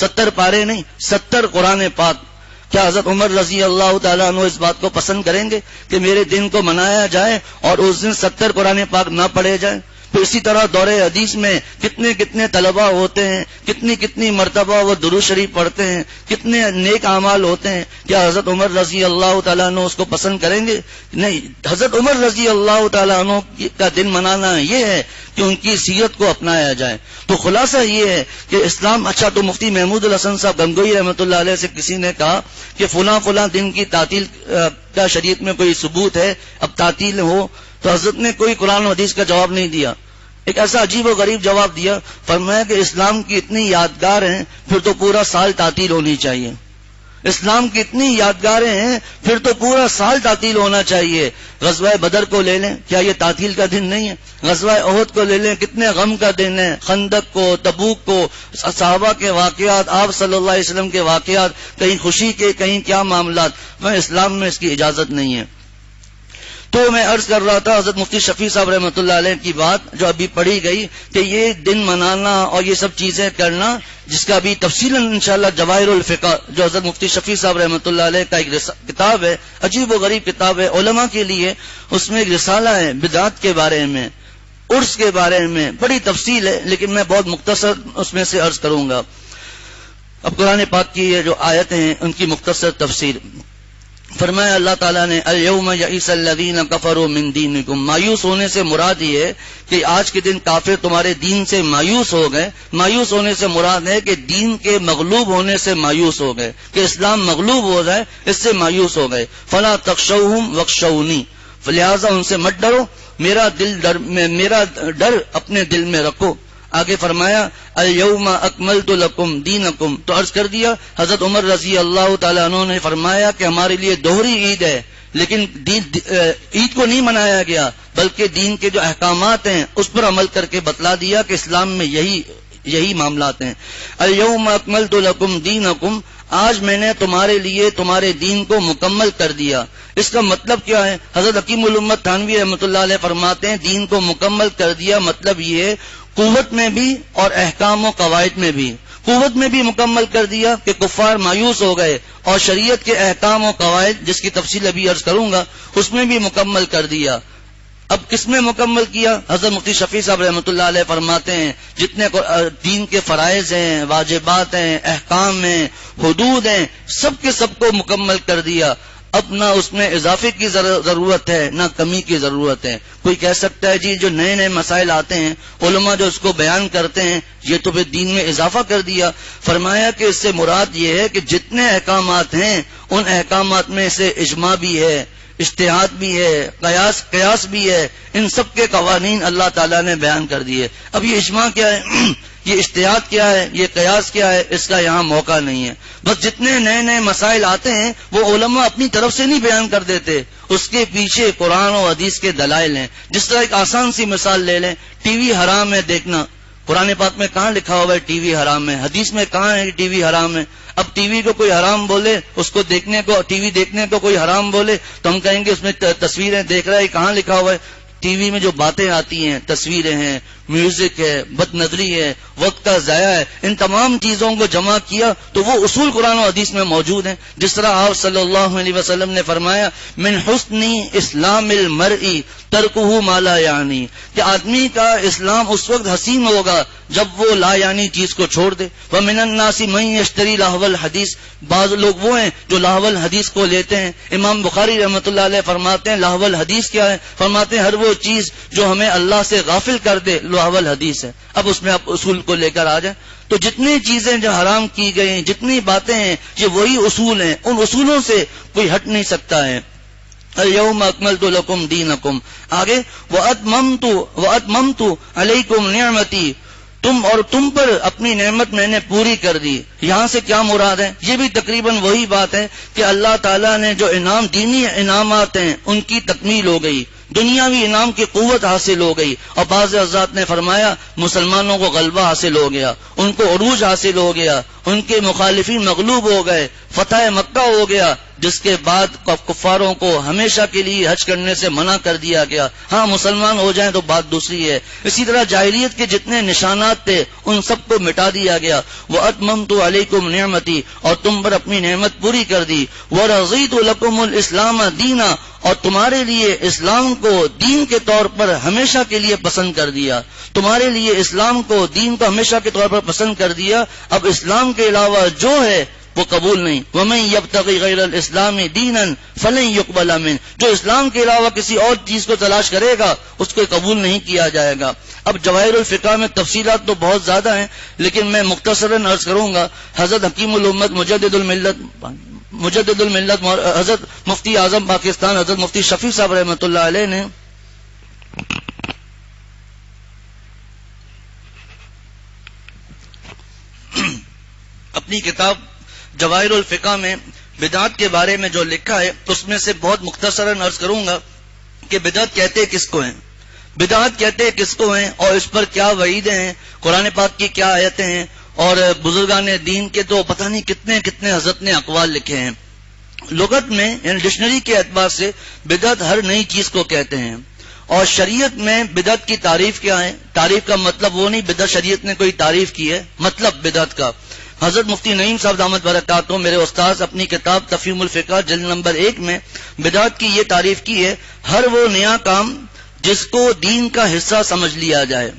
70 پارے نہیں، 70 قرآن پاک. کیا حضرت عمر رضی اللہ تعالیٰ عنہ اس بات کو پسند کریں گے کہ میرے دن کو منایا جائے اور اس دن 70 قرآن پاک نہ پڑھے جائیں؟ پھر اسی طرح دور حدیث میں کتنے طلباء ہوتے ہیں، کتنی مرتبہ وہ درود شریف پڑھتے ہیں، کتنے نیک اعمال ہوتے ہیں. کیا حضرت عمر رضی اللہ تعالیٰ عنہ اس کو پسند کریں گے؟ نہیں. حضرت عمر رضی اللہ تعالیٰ عنہ کا دن منانا یہ ہے کہ ان کی سیرت کو اپنایا جائے. تو خلاصہ یہ ہے کہ اسلام. اچھا، تو مفتی محمود الحسن صاحب گنگوئی رحمۃ اللہ علیہ سے کسی نے کہا کہ فلاں دن کی تعطیل کا شریعت میں کوئی ثبوت ہے، اب تعطیل ہو؟ تو حضرت نے کوئی قرآن و حدیث کا جواب نہیں دیا، ایک ایسا عجیب و غریب جواب دیا. فرمایا کہ اسلام کی اتنی یادگار ہیں پھر تو پورا سال تعطیل ہونی چاہیے. اسلام کی اتنی یادگاریں ہیں پھر تو پورا سال تعطیل ہونا چاہیے. غزوہ بدر کو لے لیں، کیا یہ تعطیل کا دن نہیں ہے؟ غزوہ احد کو لے لیں، کتنے غم کا دن ہے. خندق کو، تبوک کو، صحابہ کے واقعات، آپ صلی اللہ علیہ وسلم کے واقعات، کہیں خوشی کے، کہیں کیا معاملات. اسلام میں اس کی اجازت نہیں ہے. تو میں عرض کر رہا تھا حضرت مفتی شفیع صاحب رحمۃ اللہ علیہ کی بات جو ابھی پڑھی گئی کہ یہ دن منانا اور یہ سب چیزیں کرنا، جس کا بھی تفصیلاً انشاءاللہ جواہر الفقہ جو حضرت مفتی شفیع صاحب رحمۃ اللہ علیہ کا ایک کتاب ہے، عجیب و غریب کتاب ہے علماء کے لیے. اس میں ایک رسالہ ہے بدعات کے بارے میں، عرس کے بارے میں، بڑی تفصیل ہے لیکن میں بہت مختصر اس میں سے عرض کروں گا. اب قرآن پاک کی یہ جو آیتیں ہیں ان کی مختصر تفسیر. فرمایا اللہ تعالیٰ نے الیوم یئس الذین کفروا من دینکم. مایوس ہونے سے مراد یہ ہے کہ آج کے دن کافر تمہارے دین سے مایوس ہو گئے. مایوس ہونے سے مراد ہے کہ دین کے مغلوب ہونے سے مایوس ہو گئے، کہ اسلام مغلوب ہو جائے اس سے مایوس ہو گئے. فلا تخشوہم واخشونی، لہذا ان سے مت ڈرو، میرا ڈر اپنے دل میں رکھو. آگے فرمایا الیوم اکملت لکم دینکم. تو عرض کر دیا حضرت عمر رضی اللہ تعالیٰ عنہ نے فرمایا کہ ہمارے لیے دوہری عید ہے، لیکن عید کو نہیں منایا گیا بلکہ دین کے جو احکامات ہیں اس پر عمل کر کے بتلا دیا کہ اسلام میں یہی معاملات ہیں. الیوم اکملت لکم دینکم، آج میں نے تمہارے لیے تمہارے دین کو مکمل کر دیا. اس کا مطلب کیا ہے؟ حضرت حکیم الامت تھانوی رحمۃ اللہ علیہ فرماتے ہیں دین کو مکمل کر دیا مطلب یہ ہے قوت میں بھی اور احکام و قواعد میں بھی. قوت میں بھی مکمل کر دیا کہ کفار مایوس ہو گئے، اور شریعت کے احکام و قواعد جس کی تفصیل ابھی عرض کروں گا اس میں بھی مکمل کر دیا. اب کس میں مکمل کیا؟ حضرت مفتی شفیع صاحب رحمۃ اللہ علیہ فرماتے ہیں جتنے دین کے فرائض ہیں، واجبات ہیں، احکام ہیں، حدود ہیں، سب کے سب کو مکمل کر دیا. اب نہ اس میں اضافے کی ضرورت ہے نہ کمی کی ضرورت ہے۔ کوئی کہہ سکتا ہے جی جو نئے نئے مسائل آتے ہیں علماء جو اس کو بیان کرتے ہیں یہ تو پھر دین میں اضافہ کر دیا۔ فرمایا کہ اس سے مراد یہ ہے کہ جتنے احکامات ہیں ان احکامات میں سے اجماع بھی ہے، اجتہاد بھی ہے، قیاس بھی ہے، ان سب کے قوانین اللہ تعالیٰ نے بیان کر دیے۔ اب یہ اجماع کیا ہے، یہ اجتہاد کیا ہے، یہ قیاس کیا ہے، اس کا یہاں موقع نہیں ہے۔ بس جتنے نئے نئے مسائل آتے ہیں وہ علماء اپنی طرف سے نہیں بیان کر دیتے، اس کے پیچھے قرآن و حدیث کے دلائل ہیں۔ جس طرح ایک آسان سی مثال لے لیں، ٹی وی حرام ہے دیکھنا، قرآن پاک میں کہاں لکھا ہوا ہے ٹی وی حرام ہے؟ حدیث میں کہاں ہے ٹی وی حرام ہے؟ اب ٹی وی کو کوئی حرام بولے، اس کو دیکھنے کو، ٹی وی دیکھنے کو کوئی حرام بولے تو ہم کہیں گے اس میں تصویریں دیکھ رہا ہے، کہاں لکھا ہوا ہے؟ ٹی وی میں جو باتیں آتی ہیں، تصویریں ہیں، میوزک ہے، بد نظری ہے، وقت کا ضائع ہے، ان تمام چیزوں کو جمع کیا تو وہ اصول قرآن و حدیث میں موجود ہیں۔ جس طرح آپ صلی اللہ علیہ وسلم نے فرمایا من حسن اسلام المرء ترکہ ما لا یعنی، کہ آدمی کا اسلام اس وقت حسین ہوگا جب وہ لا یعنی چیز کو چھوڑ دے۔ ومن الناس من یشتری لہو الحدیث، بعض لوگ وہ ہیں جو لہو الحدیث کو لیتے ہیں۔ امام بخاری رحمۃ اللہ علیہ فرماتے ہیں لہو الحدیث کیا ہے؟ فرماتے ہیں ہر وہ چیز جو ہمیں اللہ سے غافل کر دے لہو الحدیث ہے۔ اب اس میں آپ اصول کو لے کر آ جائیں تو جتنی چیزیں جو حرام کی گئی، جتنی باتیں ہیں، یہ وہی اصول ہیں، ان اصولوں سے کوئی ہٹ نہیں سکتا ہے۔ اليوم اکملت لکم دینکم، آگے واتممت علیکم نعمتی، تم پر اپنی نعمت میں نے پوری کر دی۔ یہاں سے کیا مراد ہے؟ یہ بھی تقریباً وہی بات ہے کہ اللہ تعالیٰ نے جو دینی انعامات ہیں ان کی تکمیل ہو گئی، دنیاوی انعام کی قوت حاصل ہو گئی، اور بعض حضرات نے فرمایا مسلمانوں کو غلبہ حاصل ہو گیا، ان کو عروج حاصل ہو گیا، ان کے مخالفین مغلوب ہو گئے، فتح مکہ ہو گیا، جس کے بعد کفاروں کو ہمیشہ کے لیے حج کرنے سے منع کر دیا گیا۔ ہاں مسلمان ہو جائیں تو بات دوسری ہے۔ اسی طرح جاہلیت کے جتنے نشانات تھے ان سب کو مٹا دیا گیا۔ وَأَتْمَمْتُ عَلَيْكُمْ نِعْمَتِي، اور تم پر اپنی نعمت پوری کر دی۔ وَرَضِيتُ لَكُمُ الْإِسْلَامَ دِينًا، اور تمہارے لیے اسلام کو دین کے طور پر ہمیشہ کے لیے پسند کر دیا، تمہارے لیے اسلام کو دین کو ہمیشہ کے طور پر پسند کر دیا۔ اب اسلام کے علاوہ جو ہے وہ قبول نہیں۔ وَمَن يَبْتَغِ غَيْرَ الْإِسْلَامِ دِينًا فَلَن يُقْبَلَ مِنْهُ، جو اسلام کے علاوہ کسی اور چیز کو تلاش کرے گا اس کو قبول نہیں کیا جائے گا۔ اب جواہر الفقہ میں تفصیلات تو بہت زیادہ ہیں لیکن میں مختصراً عرض کروں گا۔ حضرت حکیم الامت مجدد الملت حضرت مفتی اعظم پاکستان حضرت مفتی شفیع صاحب رحمۃ اللہ علیہ نے اپنی کتاب جواہر الفقہ میں بدعت کے بارے میں جو لکھا ہے اس میں سے بہت مختصراً عرض کروں گا کہ بدعت کہتے کس کو ہیں، بدعت کہتے کس کو ہیں اور اس پر کیا وعیدیں ہیں، قرآن پاک کی کیا آیتیں ہیں، اور بزرگان دین کے تو پتہ نہیں کتنے کتنے حضرت نے اقوال لکھے ہیں۔ لغت میں یعنی ڈکشنری کے اعتبار سے بدعت ہر نئی چیز کو کہتے ہیں، اور شریعت میں بدعت کی تعریف کیا ہے؟ تعریف کا مطلب وہ نہیں بدعت شریعت نے کوئی تعریف کی ہے، مطلب بدعت کا حضرت مفتی نعیم صاحب دامت برکاتہ میرے استاذ اپنی کتاب تفہیم الفقہ جلد نمبر 1 میں بدعت کی یہ تعریف کی ہے، ہر وہ نیا کام جس کو دین کا حصہ سمجھ لیا جائے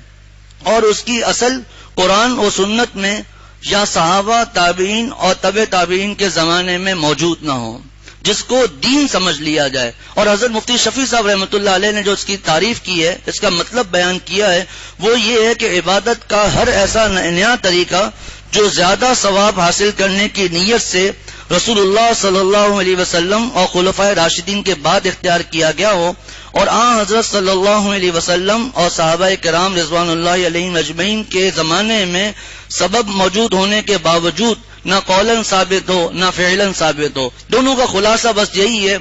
اور اس کی اصل قرآن و سنت میں یا صحابہ تابعین اور تبع تابعین کے زمانے میں موجود نہ ہو، جس کو دین سمجھ لیا جائے۔ اور حضرت مفتی شفیع صاحب رحمۃ اللہ علیہ نے جو اس کی تعریف کی ہے، اس کا مطلب بیان کیا ہے، وہ یہ ہے کہ عبادت کا ہر ایسا نیا طریقہ جو زیادہ ثواب حاصل کرنے کی نیت سے رسول اللہ صلی اللہ علیہ وسلم اور خلفائے راشدین کے بعد اختیار کیا گیا ہو، اور آن حضرت صلی اللہ علیہ وسلم اور صحابہ کرام رضوان اللہ علیہم اجمعین کے زمانے میں سبب موجود ہونے کے باوجود نہ قولاً ثابت ہو نہ فعلاً ثابت ہو۔ دونوں کا خلاصہ بس یہی ہے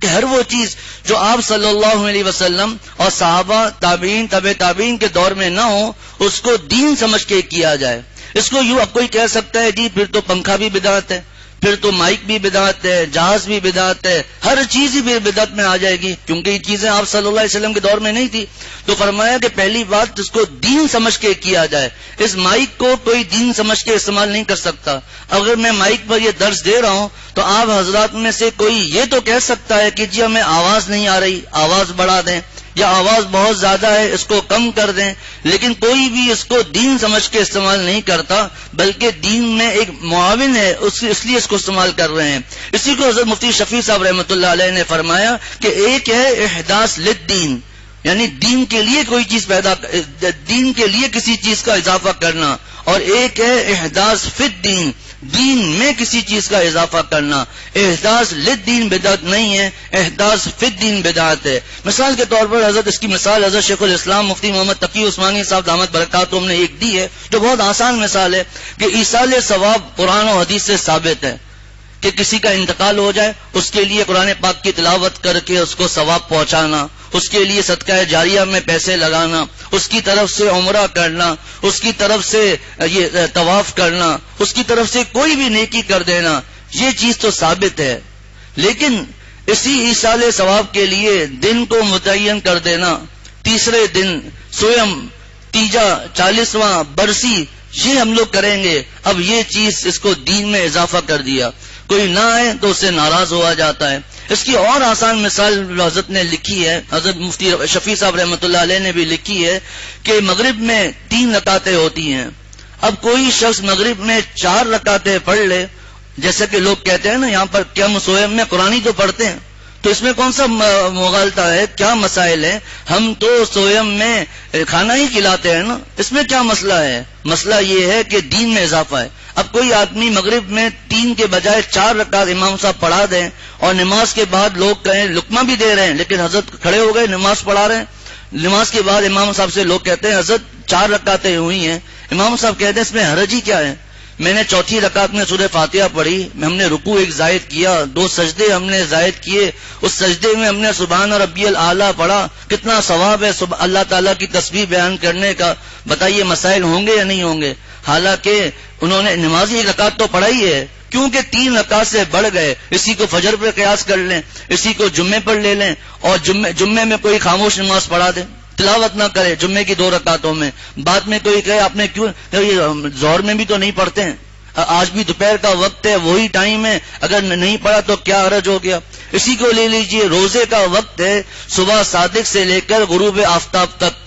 کہ ہر وہ چیز جو آپ صلی اللہ علیہ وسلم اور صحابہ تابعین تبع تابعین کے دور میں نہ ہو اس کو دین سمجھ کے کیا جائے۔ اس کو یوں اب کوئی کہہ سکتا ہے جی پھر تو پنکھا بھی بدعت ہے، پھر تو مائک بھی بدعت ہے، جہاز بھی بدعت ہے، ہر چیز ہی بدعت میں آ جائے گی کیونکہ یہ چیزیں آپ صلی اللہ علیہ وسلم کے دور میں نہیں تھی۔ تو فرمایا کہ پہلی بات جس کو دین سمجھ کے کیا جائے، اس مائک کو کوئی دین سمجھ کے استعمال نہیں کر سکتا۔ اگر میں مائک پر یہ درس دے رہا ہوں تو آپ حضرات میں سے کوئی یہ تو کہہ سکتا ہے کہ جی ہمیں آواز نہیں آ رہی، آواز بڑھا دیں، یا آواز بہت زیادہ ہے اس کو کم کر دیں، لیکن کوئی بھی اس کو دین سمجھ کے استعمال نہیں کرتا، بلکہ دین میں ایک معاون ہے اس لیے اس کو استعمال کر رہے ہیں۔ اسی کو حضرت مفتی شفیع صاحب رحمۃ اللہ علیہ نے فرمایا کہ ایک ہے احداث للدین، یعنی دین کے لیے کوئی چیز دین کے لیے کسی چیز کا اضافہ کرنا، اور ایک ہے احداث فی الدین، دین میں کسی چیز کا اضافہ کرنا۔ احداث للدین بدعت نہیں ہے، احداث فی الدین بدعت ہے۔ مثال کے طور پر حضرت اس کی مثال حضرت شیخ الاسلام مفتی محمد تقی عثمانی صاحب دامت برکاتہم نے ایک دی ہے جو بہت آسان مثال ہے کہ ایصال ثواب قرآن و حدیث سے ثابت ہے کہ کسی کا انتقال ہو جائے اس کے لیے قرآن پاک کی تلاوت کر کے اس کو ثواب پہنچانا، اس کے لیے صدقہ جاریہ میں پیسے لگانا، اس کی طرف سے عمرہ کرنا، اس کی طرف سے یہ طواف کرنا، اس کی طرف سے کوئی بھی نیکی کر دینا، یہ چیز تو ثابت ہے۔ لیکن اسی ایصال ثواب کے لیے دن کو متعین کر دینا، تیسرے دن سویم، تیجا، 40واں برسی، یہ ہم لوگ کریں گے، اب یہ چیز اس کو دین میں اضافہ کر دیا، کوئی نہ آئے تو اس سے ناراض ہوا جاتا ہے۔ اس کی اور آسان مثال حضرت نے لکھی ہے، حضرت مفتی شفیع صاحب رحمۃ اللہ علیہ نے بھی لکھی ہے کہ مغرب میں 3 رکعتیں ہوتی ہیں، اب کوئی شخص مغرب میں 4 رکعتیں پڑھ لے، جیسے کہ لوگ کہتے ہیں نا یہاں پر کیا سویم میں قرآن ہی تو پڑھتے ہیں، تو اس میں کون سا مغالطہ ہے، کیا مسائل ہیں؟ ہم تو سویم میں کھانا ہی کھلاتے ہیں نا، اس میں کیا مسئلہ ہے؟ مسئلہ یہ ہے کہ دین میں اضافہ ہے۔ اب کوئی آدمی مغرب میں 3 کے بجائے 4 رکعت امام صاحب پڑھا دیں اور نماز کے بعد لوگ کہیں لقمہ بھی دے رہے ہیں لیکن حضرت کھڑے ہو گئے نماز پڑھا رہے ہیں، نماز کے بعد امام صاحب سے لوگ کہتے ہیں حضرت 4 رکعتیں ہوئی ہیں، امام صاحب کہتے ہیں اس میں حرج ہی کیا ہے، میں نے 4تھی رکعت میں سورہ فاتحہ پڑھی، ہم نے رکوع ایک زائد کیا، 2 سجدے ہم نے زائد کیے، اس سجدے میں ہم نے سبحان ربی الاعلیٰ پڑھا، کتنا ثواب ہے اللہ تعالیٰ کی تسبیح بیان کرنے کا، بتائیے مسائل ہوں گے یا نہیں ہوں گے؟ حالانکہ انہوں نے نمازی 1 رکعت تو پڑھائی ہے، کیونکہ 3 رکعت سے بڑھ گئے، اسی کو فجر پہ قیاس کر لیں، اسی کو جمعے پر لے لیں، اور جمعے میں کوئی خاموش نماز پڑھا دیں، تلاوت نہ کرے جمعے کی 2 رکعتوں میں، بعد میں کوئی کہے آپ نے کیوں، ظہر میں بھی تو نہیں پڑھتے ہیں، آج بھی دوپہر کا وقت ہے، وہی ٹائم ہے، اگر نہیں پڑھا تو کیا حرج ہو گیا؟ اسی کو لے لیجئے، روزے کا وقت ہے صبح صادق سے لے کر غروب آفتاب تک،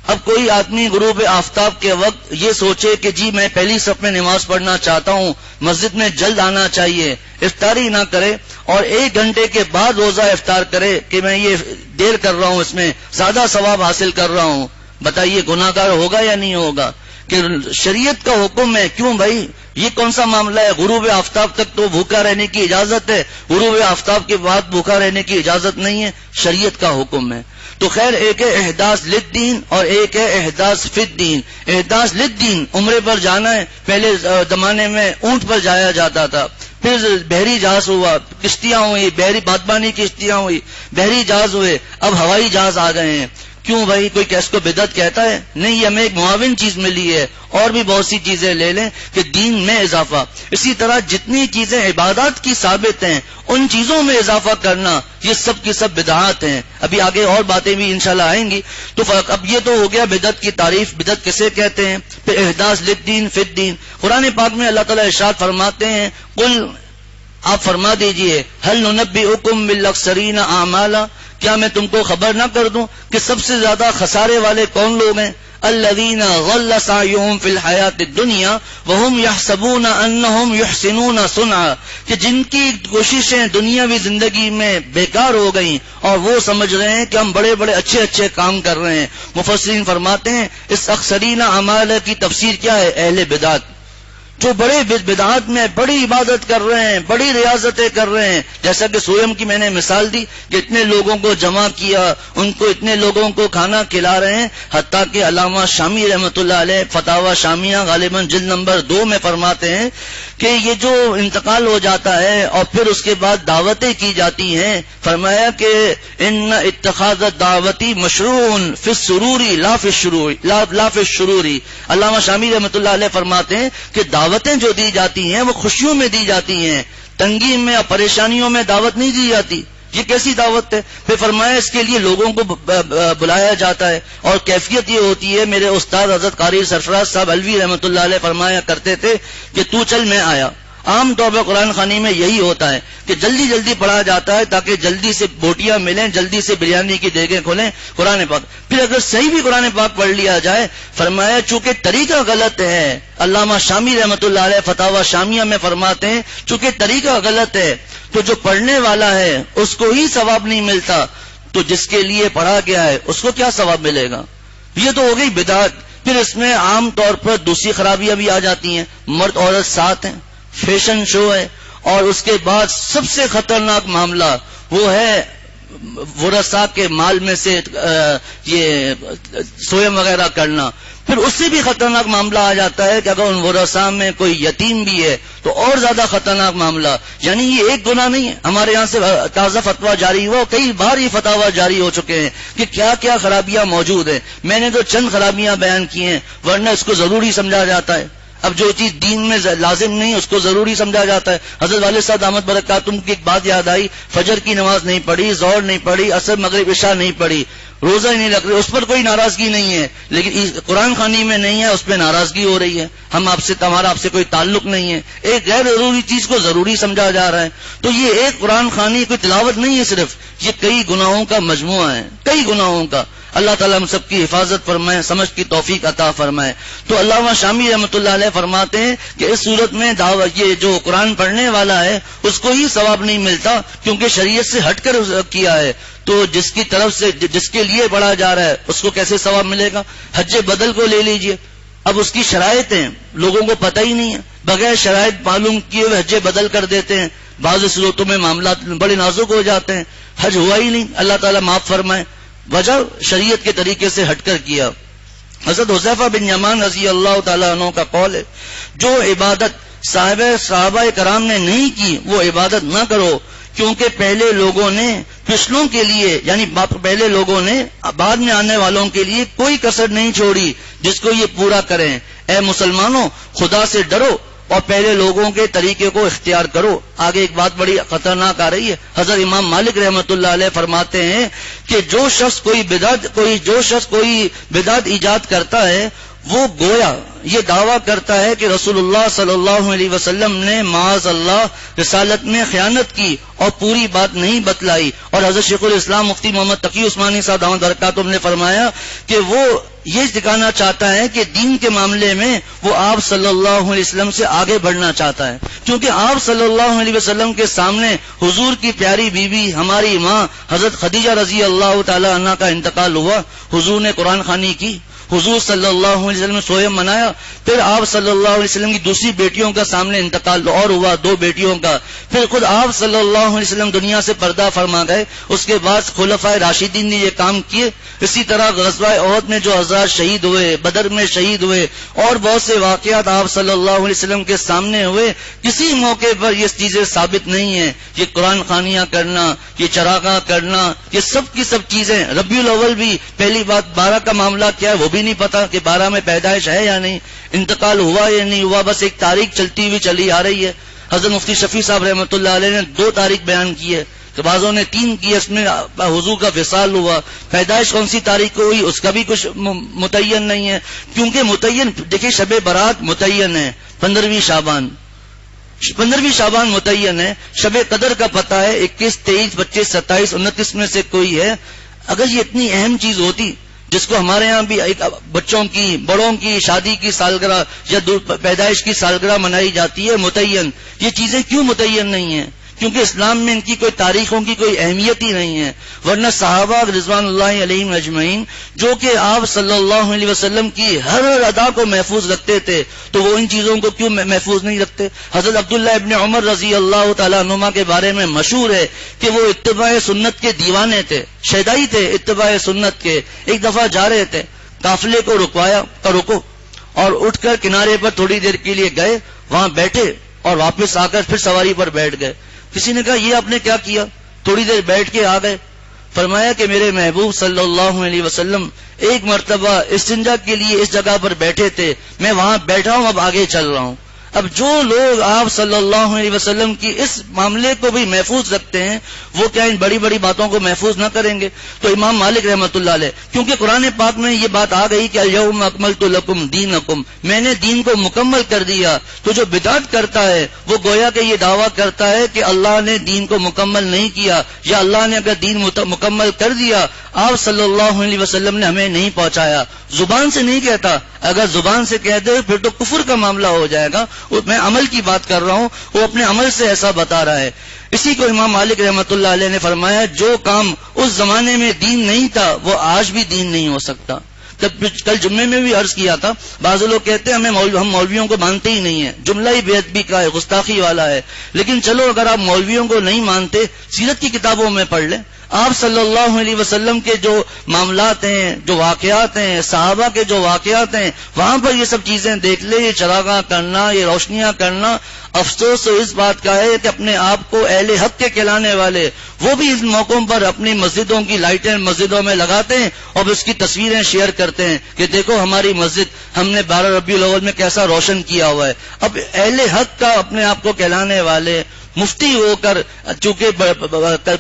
اب کوئی آدمی غروب آفتاب کے وقت یہ سوچے کہ جی میں پہلی صف میں نماز پڑھنا چاہتا ہوں، مسجد میں جلد آنا چاہیے، افطاری نہ کرے اور 1 گھنٹے کے بعد روزہ افطار کرے کہ میں یہ دیر کر رہا ہوں، اس میں زیادہ ثواب حاصل کر رہا ہوں، بتائیے گناہ گار ہوگا یا نہیں ہوگا؟ کہ شریعت کا حکم ہے، کیوں بھائی یہ کون سا معاملہ ہے؟ غروب آفتاب تک تو بھوکا رہنے کی اجازت ہے، غروب آفتاب کے بعد بھوکا رہنے کی اجازت نہیں ہے، شریعت کا حکم ہے۔ تو خیر ایک ہے احداث للدین اور ایک ہے احداث فی الدین۔ احداث للدین عمرے پر جانا ہے، پہلے زمانے میں اونٹ پر جایا جاتا تھا، پھر بحری جہاز ہوا، کشتیاں ہوئی، بحری بادبانی کشتیاں ہوئی، بحری جہاز ہوئے، اب ہوائی جہاز آ گئے ہیں۔ کیوں بھائی کوئی اس کو بدعت کہتا ہے؟ نہیں، یہ ہمیں ایک معاون چیز ملی ہے، اور بھی بہت سی چیزیں لے لیں کہ دین میں اضافہ۔ اسی طرح جتنی چیزیں عبادات کی ثابت ہیں ان چیزوں میں اضافہ کرنا یہ سب کی سب بدعات ہیں۔ ابھی آگے اور باتیں بھی انشاءاللہ آئیں گی۔ تو اب یہ تو ہو گیا بدعت کی تعریف، بدعت کسے کہتے ہیں۔ پھر احداث للدین فی الدین، قرآن پاک میں اللہ تعالیٰ ارشاد فرماتے ہیں قل، آپ فرما دیجئے هل ننبئکم بالاخسرین اعمالا، کیا میں تم کو خبر نہ کر دوں کہ سب سے زیادہ خسارے والے کون لوگ ہیں؟ الذین ضل سعیہم فی الحیات الدنیا وہم یحسبون انہم یحسنون صنعا، کہ جن کی کوششیں دنیاوی زندگی میں بیکار ہو گئیں اور وہ سمجھ رہے ہیں کہ ہم بڑے بڑے اچھے اچھے کام کر رہے ہیں۔ مفسرین فرماتے ہیں اس اخسرین اعمال کی تفسیر کیا ہے؟ اہل بدعت، جو بڑے بدعات میں بڑی عبادت کر رہے ہیں، بڑی ریاضتیں کر رہے ہیں، جیسا کہ سویم کی میں نے مثال دی کہ اتنے لوگوں کو جمع کیا، ان کو اتنے لوگوں کو کھانا کھلا رہے ہیں، حتیٰ کہ علامہ شامی رحمۃ اللہ علیہ فتاوی شامیہ غالباً جلد نمبر 2 میں فرماتے ہیں کہ یہ جو انتقال ہو جاتا ہے اور پھر اس کے بعد دعوتیں کی جاتی ہیں، فرمایا کہ ان اتخاذ دعوتی مشروع فی السروری لا فی الشروری۔ علامہ شامی رحمۃ اللہ علیہ فرماتے ہیں کہ دعوتیں جو دی جاتی ہیں وہ خوشیوں میں دی جاتی ہیں، تنگی میں اور پریشانیوں میں دعوت نہیں دی جاتی۔ یہ کیسی دعوت ہے؟ پھر فرمایا اس کے لیے لوگوں کو بلایا جاتا ہے اور کیفیت یہ ہوتی ہے، میرے استاد حضرت قاری سرفراز صاحب الوی رحمۃ اللہ علیہ فرمایا کرتے تھے کہ تو چل میں آیا، عام طور پر قرآن خوانی میں یہی ہوتا ہے کہ جلدی جلدی پڑھا جاتا ہے تاکہ جلدی سے بوٹیاں ملیں، جلدی سے بریانی کی دیگیں کھولیں قرآن پاک. پھر اگر صحیح بھی قرآن پاک پڑھ لیا جائے، فرمایا چونکہ طریقہ غلط ہے. علامہ شامی رحمۃ اللہ علیہ فتاوی شامیہ میں فرماتے ہیں چونکہ طریقہ غلط ہے تو جو پڑھنے والا ہے اس کو ہی ثواب نہیں ملتا، تو جس کے لیے پڑھا گیا ہے اس کو کیا ثواب ملے گا؟ یہ تو ہو گئی بدعت. پھر اس میں عام طور پر دوسری خرابیاں بھی آ جاتی ہیں. مرد عورت ساتھ ہیں، فیشن شو ہے، اور اس کے بعد سب سے خطرناک معاملہ وہ ہے ورثاء کے مال میں سے یہ سوئم وغیرہ کرنا. پھر اس سے بھی خطرناک معاملہ آ جاتا ہے کہ اگر ان ورثاء میں کوئی یتیم بھی ہے تو اور زیادہ خطرناک معاملہ. یعنی یہ ایک گناہ نہیں ہے، ہمارے یہاں سے تازہ فتویٰ جاری ہوا، کئی بار یہ فتاوی جاری ہو چکے ہیں کہ کیا کیا خرابیاں موجود ہیں. میں نے تو چند خرابیاں بیان کی ہیں، ورنہ اس کو ضروری سمجھا جاتا ہے. اب جو چیز دین میں لازم نہیں اس کو ضروری سمجھا جاتا ہے. حضرت والد صاحب دامت برکاتہم کی ایک بات یاد آئی، فجر کی نماز نہیں پڑھی، ظہر نہیں پڑھی، عصر مغرب عشاء نہیں پڑھی، روزہ ہی نہیں رکھ رہے، اس پر کوئی ناراضگی نہیں ہے، لیکن قرآن خوانی میں نہیں ہے، اس پہ ناراضگی ہو رہی ہے. ہم آپ سے، ہمارا آپ سے کوئی تعلق نہیں ہے. ایک غیر ضروری چیز کو ضروری سمجھا جا رہا ہے. تو یہ ایک قرآن خوانی کوئی تلاوت نہیں ہے صرف، یہ کئی گناہوں کا مجموعہ ہے، کئی گناہوں کا. اللہ تعالیٰ ہم سب کی حفاظت فرمائے، سمجھ کی توفیق عطا فرمائے. تو علامہ شامی رحمۃ اللہ علیہ فرماتے ہیں کہ اس صورت میں یہ جو قرآن پڑھنے والا ہے اس کو ہی ثواب نہیں ملتا کیونکہ شریعت سے ہٹ کر کیا ہے. تو جس کی طرف سے جس کے لیے پڑھا جا رہا ہے اس کو کیسے ثواب ملے گا؟ حج بدل کو لے لیجئے، اب اس کی شرائطیں لوگوں کو پتہ ہی نہیں ہے، بغیر شرائط معلوم کیے ہوئے حج بدل کر دیتے ہیں. بعض صورتوں میں معاملات بڑے نازک ہو جاتے ہیں، حج ہوا ہی نہیں. اللہ تعالیٰ معاف فرمائے، وجہ شریعت کے طریقے سے ہٹ کر کیا. حضرت حذیفہ بن یمان رضی اللہ تعالیٰ عنہ کا قول ہے، جو عبادت صحابہ کرام نے نہیں کی وہ عبادت نہ کرو، کیونکہ پہلے لوگوں نے پچھلوں کے لیے، یعنی پہلے لوگوں نے بعد میں آنے والوں کے لیے کوئی کسر نہیں چھوڑی جس کو یہ پورا کریں. اے مسلمانوں، خدا سے ڈرو اور پہلے لوگوں کے طریقے کو اختیار کرو. آگے ایک بات بڑی خطرناک آ رہی ہے. حضرت امام مالک رحمۃ اللہ علیہ فرماتے ہیں کہ جو شخص کوئی بدعت ایجاد کرتا ہے وہ گویا یہ دعویٰ کرتا ہے کہ رسول اللہ صلی اللہ علیہ وسلم نے معاذ اللہ رسالت میں خیانت کی اور پوری بات نہیں بتلائی. اور حضرت شیخ الاسلام مفتی محمد تقی عثمانی صاحب دامت برکاتہم نے فرمایا کہ وہ یہ دکھانا چاہتا ہے کہ دین کے معاملے میں وہ آپ صلی اللہ علیہ وسلم سے آگے بڑھنا چاہتا ہے، کیونکہ آپ صلی اللہ علیہ وسلم کے سامنے حضور کی پیاری بیوی ہماری ماں حضرت خدیجہ رضی اللہ تعالی عنہا کا انتقال ہوا. حضور نے قرآن خوانی کی، حضور صلی اللہ علیہ وسلم نے سوئم منایا. پھر آپ صلی اللہ علیہ وسلم کی دوسری بیٹیوں کا سامنے انتقال اور ہوا، 2 بیٹیوں کا. پھر خود آپ صلی اللہ علیہ وسلم دنیا سے پردہ فرما گئے. اس کے بعد خلفائے راشدین نے یہ کام کیے. اسی طرح غزوہ احد میں جو حضرات شہید ہوئے، بدر میں شہید ہوئے، اور بہت سے واقعات آپ صلی اللہ علیہ وسلم کے سامنے ہوئے. کسی موقع پر یہ چیزیں ثابت نہیں ہیں. یہ قرآن خوانیاں کرنا، یہ چراغاں کرنا، یہ سب کی سب چیزیں. ربیع الاول بھی پہلی بات 12 کا معاملہ کیا ہے وہ بھی نہیں پتا کہ 12 میں پیدائش ہے یا نہیں، انتقال ہوا یا نہیں ہوا، بس ایک تاریخ چلتی ہوئی چلی آ رہی ہے. حضرت مفتی شفیع صاحب رحمۃ اللہ علیہ نے 2 تاریخ بیان کی ہے، تو بعضوں نے 3 کی. اس میں حضور کا وصال ہوا. پیدائش کون سی تاریخ کو ہوئی اس کا بھی کچھ متعین نہیں ہے، کیونکہ متعین دیکھیے شب برات متعین ہے 15ویں شعبان، 15ویں شعبان متعین ہے. شب قدر کا پتہ ہے 21، 23، 25، 27، 29 میں سے کوئی ہے. اگر یہ اتنی اہم چیز ہوتی جس کو ہمارے ہاں بھی بچوں کی، بڑوں کی شادی کی سالگرہ یا پیدائش کی سالگرہ منائی جاتی ہے متعین، یہ چیزیں کیوں متعین نہیں ہیں؟ کیونکہ اسلام میں ان کی کوئی تاریخوں کی کوئی اہمیت ہی نہیں ہے. ورنہ صحابہ رضوان اللہ علیہم اجمعین جو کہ آپ صلی اللہ علیہ وسلم کی ہر ادا کو محفوظ رکھتے تھے تو وہ ان چیزوں کو کیوں محفوظ نہیں رکھتے؟ حضرت عبداللہ ابن عمر رضی اللہ تعالیٰ عنہما کے بارے میں مشہور ہے کہ وہ اتباع سنت کے دیوانے تھے، شیدائی تھے اتباع سنت کے. ایک دفعہ جا رہے تھے، قافلے کو رکوایا کہ رکو، اور اٹھ کر کنارے پر تھوڑی دیر کے لیے گئے، وہاں بیٹھے اور واپس آ کر پھر سواری پر بیٹھ گئے. کسی نے کہا یہ آپ نے کیا کیا؟ تھوڑی دیر بیٹھ کے آ گئے. فرمایا کہ میرے محبوب صلی اللہ علیہ وسلم ایک مرتبہ استنجا کے لیے اس جگہ پر بیٹھے تھے، میں وہاں بیٹھا ہوں، اب آگے چل رہا ہوں. اب جو لوگ آپ صلی اللہ علیہ وسلم کی اس معاملے کو بھی محفوظ رکھتے ہیں وہ کیا ان بڑی بڑی باتوں کو محفوظ نہ کریں گے؟ تو امام مالک رحمۃ اللہ علیہ، کیونکہ قرآن پاک میں یہ بات آ گئی کہ الیوم اکملت لکم دینکم، میں نے دین کو مکمل کر دیا، تو جو بدعت کرتا ہے وہ گویا کہ یہ دعویٰ کرتا ہے کہ اللہ نے دین کو مکمل نہیں کیا، یا اللہ نے اگر دین مکمل کر دیا آپ صلی اللہ علیہ وسلم نے ہمیں نہیں پہنچایا۔ زبان سے نہیں کہتا، اگر زبان سے کہہ دے پھر تو کفر کا معاملہ ہو جائے گا، میں عمل کی بات کر رہا ہوں، وہ اپنے عمل سے ایسا بتا رہا ہے۔ اسی کو امام مالک رحمۃ اللہ علیہ نے فرمایا جو کام اس زمانے میں دین نہیں تھا وہ آج بھی دین نہیں ہو سکتا۔ کل جمعے میں بھی عرض کیا تھا، بعض لوگ کہتے ہیں ہم مولویوں کو مانتے ہی نہیں ہیں، جملہ ہی بے ادبی کا ہے، گستاخی والا ہے، لیکن چلو اگر آپ مولویوں کو نہیں مانتے سیرت کی کتابوں میں پڑھ لیں، آپ صلی اللہ علیہ وسلم کے جو معاملات ہیں، جو واقعات ہیں، صحابہ کے جو واقعات ہیں، وہاں پر یہ سب چیزیں دیکھ لیں۔ یہ چراغاں کرنا، یہ روشنیاں کرنا، افسوس تو اس بات کا ہے کہ اپنے آپ کو اہل حق کے کہلانے والے وہ بھی ان موقعوں پر اپنی مسجدوں کی لائٹیں مسجدوں میں لگاتے ہیں اور اس کی تصویریں شیئر کرتے ہیں کہ دیکھو ہماری مسجد ہم نے 12 ربیع الاول میں کیسا روشن کیا ہوا ہے۔ اب اہل حق کا اپنے آپ کو کہلانے والے مفتی ہو کر، چونکہ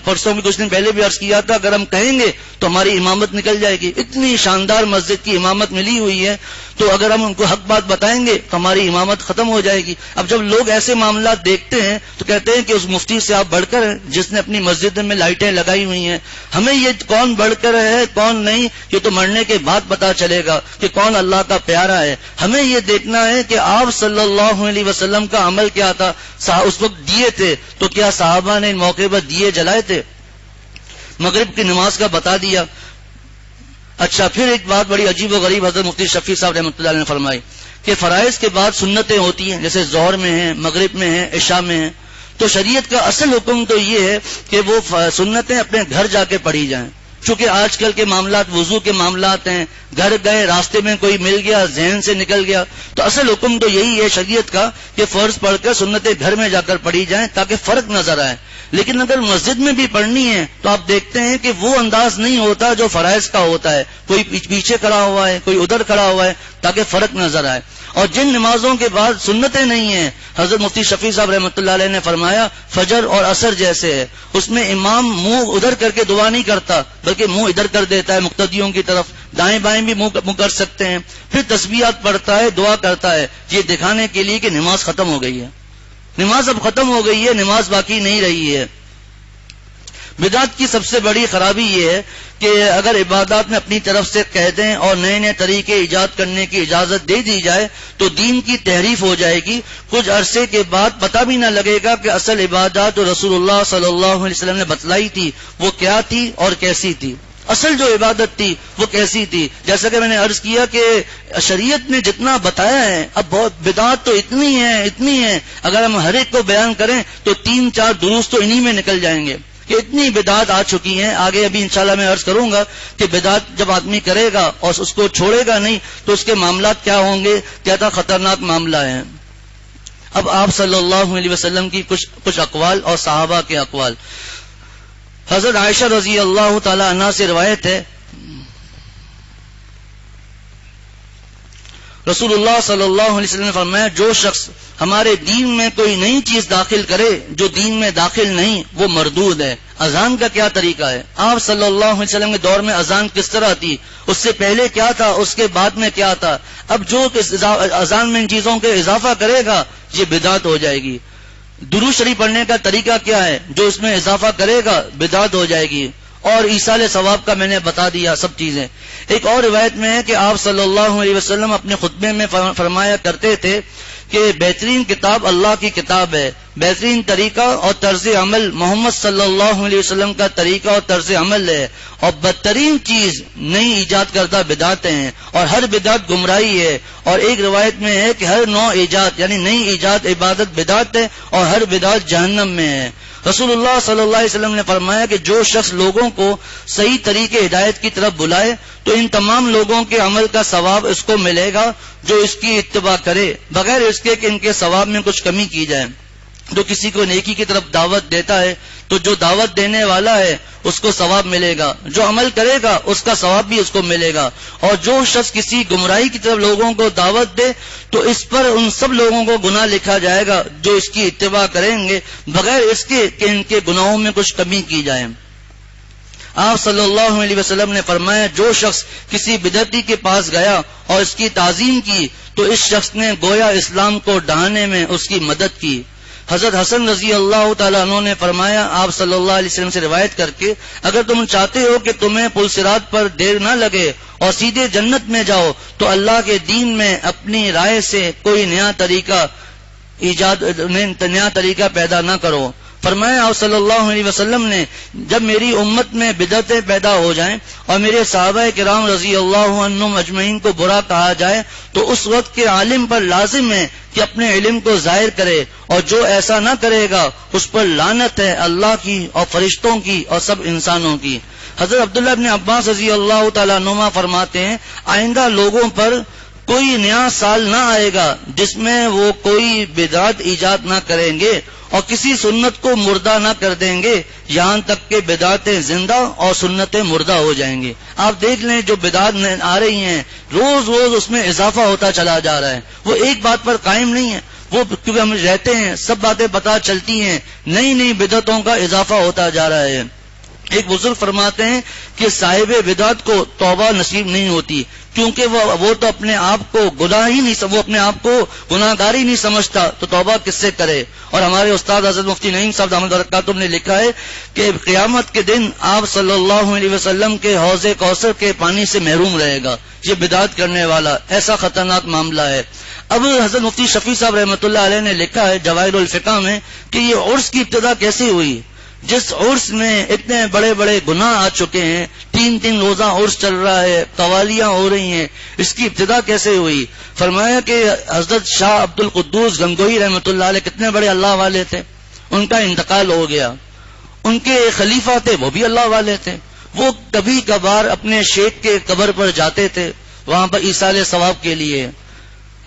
پرسوں میں کچھ دن پہلے بھی عرض کیا تھا، اگر ہم کہیں گے تو ہماری امامت نکل جائے گی، اتنی شاندار مسجد کی امامت ملی ہوئی ہے، تو اگر ہم ان کو حق بات بتائیں گے تو ہماری امامت ختم ہو جائے گی۔ اب جب لوگ ایسے معاملات دیکھتے ہیں تو کہتے ہیں کہ اس مفتی سے آپ بڑھ کر ہیں جس نے اپنی مسجد میں لائٹیں لگائی ہوئی ہیں۔ ہمیں یہ کون بڑھ کر ہے کون نہیں یہ تو مرنے کے بعد پتا چلے گا کہ کون اللہ کا پیارا ہے۔ ہمیں یہ دیکھنا ہے کہ آپ صلی اللہ علیہ وسلم کا عمل کیا تھا۔ اس وقت دیے تھے تو کیا صحابہ نے ان موقع پر دیے جلائے تھے؟ مغرب کی نماز کا بتا دیا۔ اچھا، پھر ایک بات بڑی عجیب و غریب حضرت مفتی شفیع صاحب رحمۃ اللہ علیہ نے فرمائی کہ فرائض کے بعد سنتیں ہوتی ہیں، جیسے ظہر میں ہیں، مغرب میں ہیں، عشاء میں ہیں، تو شریعت کا اصل حکم تو یہ ہے کہ وہ سنتیں اپنے گھر جا کے پڑھی جائیں۔ چونکہ آج کل کے معاملات وضو کے معاملات ہیں، گھر گئے راستے میں کوئی مل گیا ذہن سے نکل گیا، تو اصل حکم تو یہی ہے شریعت کا کہ فرض پڑھ کر سنتیں گھر میں جا کر پڑھی جائیں تاکہ فرق نظر آئے۔ لیکن اگر مسجد میں بھی پڑھنی ہے تو آپ دیکھتے ہیں کہ وہ انداز نہیں ہوتا جو فرائض کا ہوتا ہے، کوئی پیچھے کھڑا ہوا ہے، کوئی ادھر کھڑا ہوا ہے تاکہ فرق نظر آئے۔ اور جن نمازوں کے بعد سنتیں نہیں ہیں، حضرت مفتی شفیع صاحب رحمۃ اللہ علیہ نے فرمایا فجر اور عصر جیسے ہے، اس میں امام منہ ادھر کر کے دعا نہیں کرتا بلکہ منہ ادھر کر دیتا ہے مقتدیوں کی طرف، دائیں بائیں بھی منہ کر سکتے ہیں، پھر تسبیحات پڑھتا ہے، دعا کرتا ہے، یہ دکھانے کے لیے کہ نماز ختم ہو گئی ہے، نماز اب ختم ہو گئی ہے، نماز باقی نہیں رہی ہے۔ بدعت کی سب سے بڑی خرابی یہ ہے کہ اگر عبادات میں اپنی طرف سے کہہ دیں اور نئے نئے طریقے ایجاد کرنے کی اجازت دے دی جائے تو دین کی تحریف ہو جائے گی۔ کچھ عرصے کے بعد پتہ بھی نہ لگے گا کہ اصل عبادات جو رسول اللہ صلی اللہ علیہ وسلم نے بتلائی تھی وہ کیا تھی اور کیسی تھی، اصل جو عبادت تھی وہ کیسی تھی۔ جیسا کہ میں نے عرض کیا کہ شریعت نے جتنا بتایا ہے، اب بہت بدعات تو اتنی ہیں، اگر ہم ہر ایک کو بیان کریں تو 3-4 دروس تو انہی میں نکل جائیں گے کہ اتنی بدعات آ چکی ہیں۔ آگے ابھی انشاءاللہ میں عرض کروں گا کہ بدعات جب آدمی کرے گا اور اس کو چھوڑے گا نہیں تو اس کے معاملات کیا ہوں گے، کیا تھا خطرناک معاملہ ہے۔ اب آپ صلی اللہ علیہ وسلم کی کچھ اقوال اور صحابہ کے اقوال۔ حضرت عائشہ رضی اللہ تعالی عنہا سے روایت ہے، رسول اللہ صلی اللہ علیہ وسلم نے فرمایا جو شخص ہمارے دین میں کوئی نئی چیز داخل کرے جو دین میں داخل نہیں وہ مردود ہے۔ اذان کا کیا طریقہ ہے؟ آپ صلی اللہ علیہ وسلم کے دور میں اذان کس طرح تھی، اس سے پہلے کیا تھا، اس کے بعد میں کیا تھا؟ اب جو اذان میں ان چیزوں کے اضافہ کرے گا یہ بدعت ہو جائے گی۔ درود شریف پڑھنے کا طریقہ کیا ہے، جو اس میں اضافہ کرے گا بدعت ہو جائے گی۔ اور ایصال ثواب کا میں نے بتا دیا سب چیزیں۔ ایک اور روایت میں ہے کہ آپ صلی اللہ علیہ وسلم اپنے خطبے میں فرمایا کرتے تھے کہ بہترین کتاب اللہ کی کتاب ہے، بہترین طریقہ اور طرز عمل محمد صلی اللہ علیہ وسلم کا طریقہ اور طرز عمل ہے، اور بدترین چیز نئی ایجاد کردہ بدعتیں ہیں، اور ہر بدعت گمراہی ہے۔ اور ایک روایت میں ہے کہ ہر نو ایجاد یعنی نئی ایجاد عبادت بدعت ہے اور ہر بدعت جہنم میں ہے۔ رسول اللہ صلی اللہ علیہ وسلم نے فرمایا کہ جو شخص لوگوں کو صحیح طریقے ہدایت کی طرف بلائے تو ان تمام لوگوں کے عمل کا ثواب اس کو ملے گا جو اس کی اتباع کرے بغیر اس کے کہ ان کے ثواب میں کچھ کمی کی جائے۔ جو کسی کو نیکی کی طرف دعوت دیتا ہے تو جو دعوت دینے والا ہے اس کو ثواب ملے گا، جو عمل کرے گا اس کا ثواب بھی اس کو ملے گا، اور جو شخص کسی گمراہی کی طرف لوگوں کو دعوت دے تو اس پر ان سب لوگوں کو گناہ لکھا جائے گا جو اس کی اتباع کریں گے بغیر اس کے کہ ان کے گناہوں میں کچھ کمی کی جائے۔ آپ صلی اللہ علیہ وسلم نے فرمایا جو شخص کسی بدعتی کے پاس گیا اور اس کی تعظیم کی تو اس شخص نے گویا اسلام کو ڈھانے میں اس کی مدد کی۔ حضرت حسن رضی اللہ تعالیٰ عنہ نے فرمایا آپ صلی اللہ علیہ وسلم سے روایت کر کے، اگر تم چاہتے ہو کہ تمہیں پل صراط پر دیر نہ لگے اور سیدھے جنت میں جاؤ تو اللہ کے دین میں اپنی رائے سے کوئی نیا طریقہ پیدا نہ کرو۔ فرمایا آپ صلی اللہ علیہ وسلم نے جب میری امت میں بدعتیں پیدا ہو جائیں اور میرے صحابہ کرام رضی اللہ عنہم اجمعین کو برا کہا جائے تو اس وقت کے عالم پر لازم ہے کہ اپنے علم کو ظاہر کرے، اور جو ایسا نہ کرے گا اس پر لعنت ہے اللہ کی اور فرشتوں کی اور سب انسانوں کی۔ حضرت عبداللہ ابن عباس رضی اللہ تعالیٰ عنہما فرماتے ہیں آئندہ لوگوں پر کوئی نیا سال نہ آئے گا جس میں وہ کوئی بدعت ایجاد نہ کریں گے اور کسی سنت کو مردہ نہ کر دیں گے یہاں تک کہ بدعتیں زندہ اور سنتیں مردہ ہو جائیں گے۔ آپ دیکھ لیں جو بدعت آ رہی ہیں روز روز اس میں اضافہ ہوتا چلا جا رہا ہے، وہ ایک بات پر قائم نہیں ہے، وہ کیونکہ ہم رہتے ہیں سب باتیں پتہ چلتی ہیں، نئی نئی بدعتوں کا اضافہ ہوتا جا رہا ہے۔ ایک بزرگ فرماتے ہیں کہ صاحب بدعت کو توبہ نصیب نہیں ہوتی کیونکہ وہ تو اپنے آپ کو وہ اپنے آپ کو گناہ گار ہی نہیں سمجھتا تو توبہ کس سے کرے۔ اور ہمارے استاد حضرت مفتی نعیم صاحب دامت برکاتہم نے لکھا ہے کہ قیامت کے دن آپ صلی اللہ علیہ وسلم کے حوض کوثر کے پانی سے محروم رہے گا یہ بدعت کرنے والا، ایسا خطرناک معاملہ ہے۔ اب حضرت مفتی شفیع صاحب رحمۃ اللہ علیہ نے لکھا ہے جواہر الفقہ میں کہ یہ عرس کی ابتدا کیسے ہوئی، جس عرس میں اتنے بڑے بڑے گناہ آ چکے ہیں، 3 روزہ عرس چل رہا ہے، قوالیاں ہو رہی ہیں، اس کی ابتدا کیسے ہوئی؟ فرمایا کہ حضرت شاہ عبد القدوس گنگوہی رحمۃ اللہ علیہ کتنے بڑے اللہ والے تھے، ان کا انتقال ہو گیا، ان کے خلیفہ تھے وہ بھی اللہ والے تھے، وہ کبھی کبھار اپنے شیخ کے قبر پر جاتے تھے وہاں پر ایصال ثواب کے لیے۔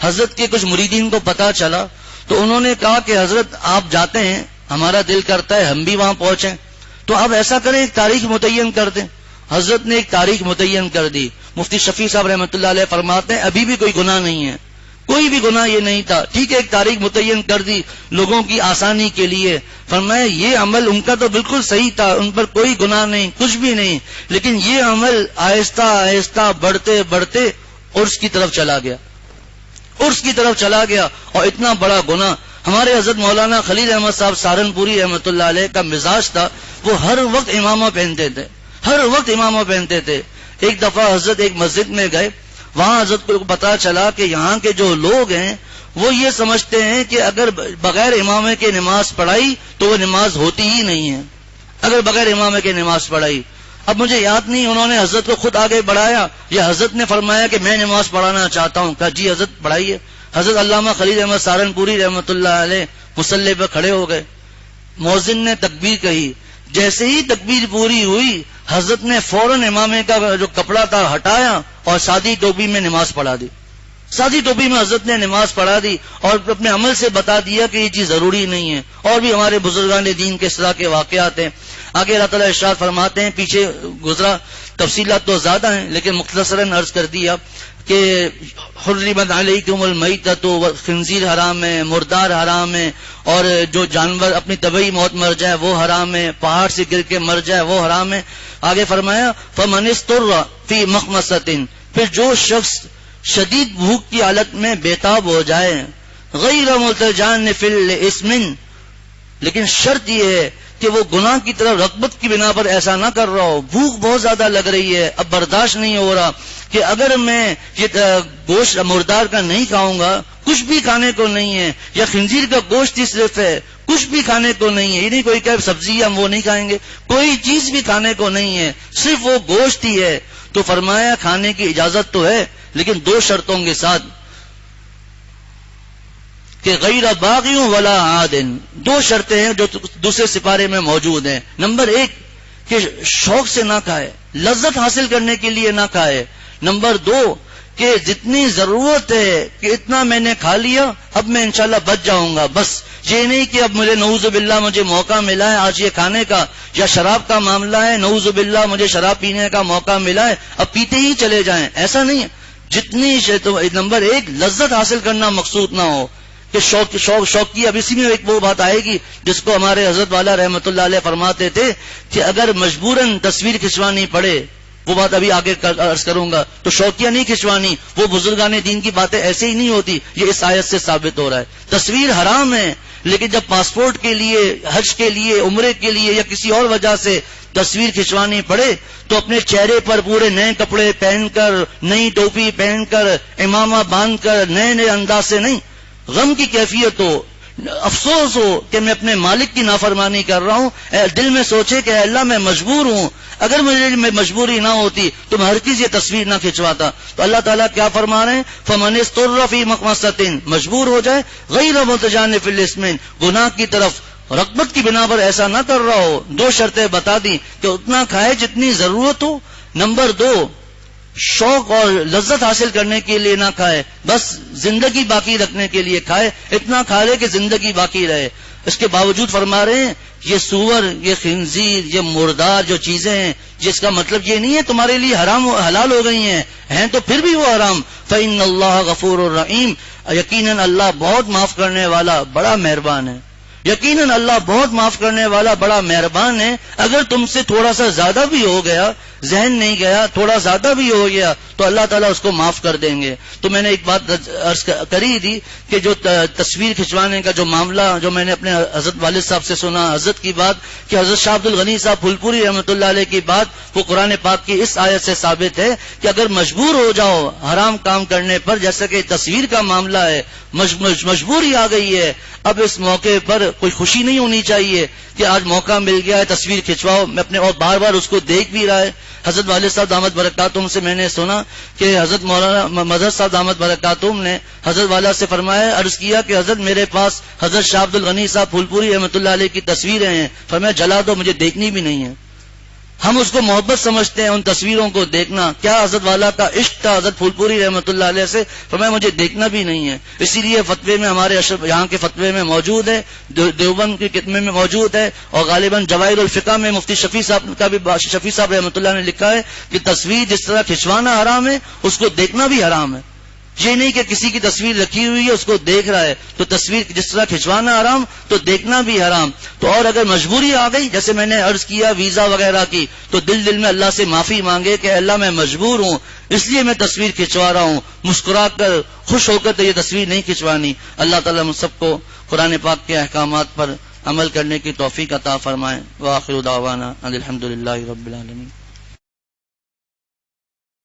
حضرت کے کچھ مریدین کو پتا چلا تو انہوں نے کہا کہ حضرت آپ جاتے ہیں، ہمارا دل کرتا ہے ہم بھی وہاں پہنچیں، تو آپ ایسا کریں ایک تاریخ متعین کر دیں۔ حضرت نے ایک تاریخ متعین کر دی۔ مفتی شفیع صاحب رحمۃ اللہ علیہ فرماتے ہیں ابھی بھی کوئی گناہ نہیں ہے، کوئی بھی گناہ یہ نہیں تھا، ٹھیک ہے ایک تاریخ متعین کر دی لوگوں کی آسانی کے لیے۔ فرمایا یہ عمل ان کا تو بالکل صحیح تھا، ان پر کوئی گناہ نہیں، کچھ بھی نہیں، لیکن یہ عمل آہستہ آہستہ بڑھتے بڑھتے عرس کی طرف چلا گیا، عرس کی طرف چلا گیا، اور اتنا بڑا گناہ۔ ہمارے حضرت مولانا خلیل احمد صاحب سہارنپوری رحمۃ اللہ علیہ کا مزاج تھا، وہ ہر وقت امامہ پہنتے تھے، ہر وقت امامہ پہنتے تھے۔ ایک دفعہ حضرت ایک مسجد میں گئے، وہاں حضرت کو پتا چلا کہ یہاں کے جو لوگ ہیں وہ یہ سمجھتے ہیں کہ اگر بغیر امامے کے نماز پڑھائی تو وہ نماز ہوتی ہی نہیں ہے، اگر بغیر امامے کے نماز پڑھائی۔ اب مجھے یاد نہیں انہوں نے حضرت کو خود آگے بڑھایا یا حضرت نے فرمایا کہ میں نماز پڑھانا چاہتا ہوں، کہا جی حضرت پڑھائیے۔ حضرت علامہ خلیل احمد سہارنپوری رحمۃ اللہ علیہ مصلی پہ کھڑے ہو گئے، مؤذن نے تکبیر کہی، جیسے ہی تکبیر پوری ہوئی حضرت نے فوراً امامے کا جو کپڑا تھا ہٹایا اور سادی ٹوپی میں نماز پڑھا دی، سادی ٹوپی میں حضرت نے نماز پڑھا دی اور اپنے عمل سے بتا دیا کہ یہ چیز ضروری نہیں ہے۔ اور بھی ہمارے بزرگان دین کے اس طرح کے واقعات ہیں۔ آگے اللہ تعالیٰ ارشاد فرماتے ہیں، پیچھے گزرا تفصیلات تو زیادہ ہیں لیکن مختصراً عرض کر دیا کہ حرمت علیکم المیتۃ والخنزیر حرام ہے، مردار حرام ہے، اور جو جانور اپنی طبعی موت مر جائے وہ حرام ہے، پہاڑ سے گر کے مر جائے وہ حرام ہے۔ آگے فرمایا فمن اضطر فی مخمصۃ، پھر جو شخص شدید بھوک کی حالت میں بےتاب ہو جائے، غیر متجانف لاسم، لیکن شرط یہ ہے کہ وہ گناہ کی طرف رغبت کی بنا پر ایسا نہ کر رہا ہو، بھوک بہت زیادہ لگ رہی ہے، اب برداشت نہیں ہو رہا کہ اگر میں یہ گوشت مردار کا نہیں کھاؤں گا، کچھ بھی کھانے کو نہیں ہے، یا خنزیر کا گوشت ہی صرف ہے، کچھ بھی کھانے کو نہیں ہے، یہ نہیں کوئی کہ سبزی ہم وہ نہیں کھائیں گے، کوئی چیز بھی کھانے کو نہیں ہے، صرف وہ گوشت ہی ہے، تو فرمایا کھانے کی اجازت تو ہے لیکن 2 شرطوں کے ساتھ کہ غیر باغیوں ولا عادن، 2 شرطیں ہیں جو دوسرے سپارے میں موجود ہیں۔ نمبر 1 کہ شوق سے نہ کھائے، لذت حاصل کرنے کے لیے نہ کھائے۔ نمبر 2 کہ جتنی ضرورت ہے کہ اتنا میں نے کھا لیا اب میں انشاءاللہ بچ جاؤں گا، بس یہ نہیں کہ اب مجھے نعوذ باللہ مجھے موقع ملا ہے آج یہ کھانے کا یا شراب کا معاملہ ہے، نعوذ باللہ مجھے شراب پینے کا موقع ملا ہے اب پیتے ہی چلے جائیں، ایسا نہیں ہے۔ جتنی نمبر ایک لذت حاصل کرنا مقصود نہ ہو کہ شوق کی۔ اب اسی میں ایک وہ بات آئے گی جس کو ہمارے حضرت والا رحمۃ اللہ علیہ فرماتے تھے کہ اگر مجبوراً تصویر کھنچوانی پڑے، وہ بات ابھی آگے عرض کروں گا، تو شوقیہ نہیں کھنچوانی، وہ بزرگان دین کی باتیں ایسے ہی نہیں ہوتی، یہ اس آیت سے ثابت ہو رہا ہے۔ تصویر حرام ہے، لیکن جب پاسپورٹ کے لیے، حج کے لیے، عمرے کے لیے یا کسی اور وجہ سے تصویر کھنچوانی پڑے تو اپنے چہرے پر پورے نئے کپڑے پہن کر، نئی ٹوپی پہن کر، امامہ باندھ کر، نئے نئے انداز سے نہیں، غم کی کیفیت ہو، افسوس ہو کہ میں اپنے مالک کی نافرمانی کر رہا ہوں، دل میں سوچے کہ اے اللہ میں مجبور ہوں، اگر مجھے مجبوری نہ ہوتی تو میں ہر چیز یہ تصویر نہ کھنچواتا۔ تو اللہ تعالیٰ کیا فرما رہے ہیں؟ فَمَنِ اسْتُرَّ فِي مَخْمَصَةٍ، مجبور ہو جائے، غیر متجانف لِلْإِثْمِ، گناہ کی طرف رغبت کی بنا پر ایسا نہ کر رہا ہو۔ دو شرطیں بتا دی کہ اتنا کھائے جتنی ضرورت ہو، نمبر دو شوق اور لذت حاصل کرنے کے لیے نہ کھائے، بس زندگی باقی رکھنے کے لیے کھائے، اتنا کھا لے کہ زندگی باقی رہے۔ اس کے باوجود فرما رہے ہیں یہ سور، یہ خنزیر، یہ مردار جو چیزیں ہیں، جس کا مطلب یہ نہیں ہے تمہارے لیے حرام حلال ہو گئی ہیں تو پھر بھی وہ حرام۔ فَإِنَّ اللَّهَ غَفُورٌ رَحِيمٌ، یقیناً اللہ بہت معاف کرنے والا بڑا مہربان ہے، یقیناً اللہ بہت معاف کرنے والا بڑا مہربان ہے۔ اگر تم سے تھوڑا سا زیادہ بھی ہو گیا، ذہن نہیں گیا، تھوڑا زیادہ بھی ہو گیا تو اللہ تعالیٰ اس کو معاف کر دیں گے۔ تو میں نے ایک بات عرض کری تھی کہ جو تصویر کھنچوانے کا جو معاملہ جو میں نے اپنے حضرت والد صاحب سے سنا، حضرت کی بات کہ حضرت شاہ عبد الغنی صاحب پھول پوری رحمۃ اللہ علیہ کی بات، وہ قرآن پاک کی اس آیت سے ثابت ہے کہ اگر مجبور ہو جاؤ حرام کام کرنے پر، جیسا کہ تصویر کا معاملہ ہے، مجبوری آ گئی ہے، اب اس موقع پر کوئی خوشی نہیں ہونی چاہیے کہ آج موقع مل گیا ہے تصویر کھنچواؤ، میں اپنے اور بار بار اس کو دیکھ بھی رہا ہے۔ حضرت والد صاحب دامت برکاتہم سے میں نے سنا کہ حضرت مولانا مظہر صاحب دامت برکاتہم نے حضرت والا سے فرمایا، عرض کیا کہ حضرت میرے پاس حضرت شاہ عبد الغنی صاحب پھول پوری رحمۃ اللہ علیہ کی تصویریں ہیں، فرمایا جلا دو، مجھے دیکھنی بھی نہیں ہے۔ ہم اس کو محبت سمجھتے ہیں ان تصویروں کو دیکھنا، کیا حضرت والا کا عشق تھا حضرت پھول پوری رحمۃ اللہ علیہ سے، فرمایا مجھے دیکھنا بھی نہیں ہے۔ اسی لیے فتوے میں ہمارے یہاں کے فتوے میں موجود ہے، دیوبند کے کتمے میں موجود ہے، اور غالباً جواہر الفقہ میں مفتی شفیع صاحب کا بھی شفیع صاحب رحمۃ اللہ نے لکھا ہے کہ تصویر جس طرح کھنچوانا حرام ہے اس کو دیکھنا بھی حرام ہے۔ یہ نہیں کہ کسی کی تصویر رکھی ہوئی ہے اس کو دیکھ رہا ہے، تو تصویر جس طرح کھنچوانا حرام تو دیکھنا بھی حرام۔ تو اور اگر مجبوری آ گئی، جیسے میں نے عرض کیا ویزا وغیرہ کی، تو دل میں اللہ سے معافی مانگے کہ اللہ میں مجبور ہوں، اس لیے میں تصویر کھنچوا رہا ہوں، مسکرا کر خوش ہو کر تو یہ تصویر نہیں کھنچوانی۔ اللہ تعالیٰ ہم سب کو قرآن پاک کے احکامات پر عمل کرنے کی توفیق عطا فرمائے۔ وآخر دعوانا ان الحمد للہ رب العالمین۔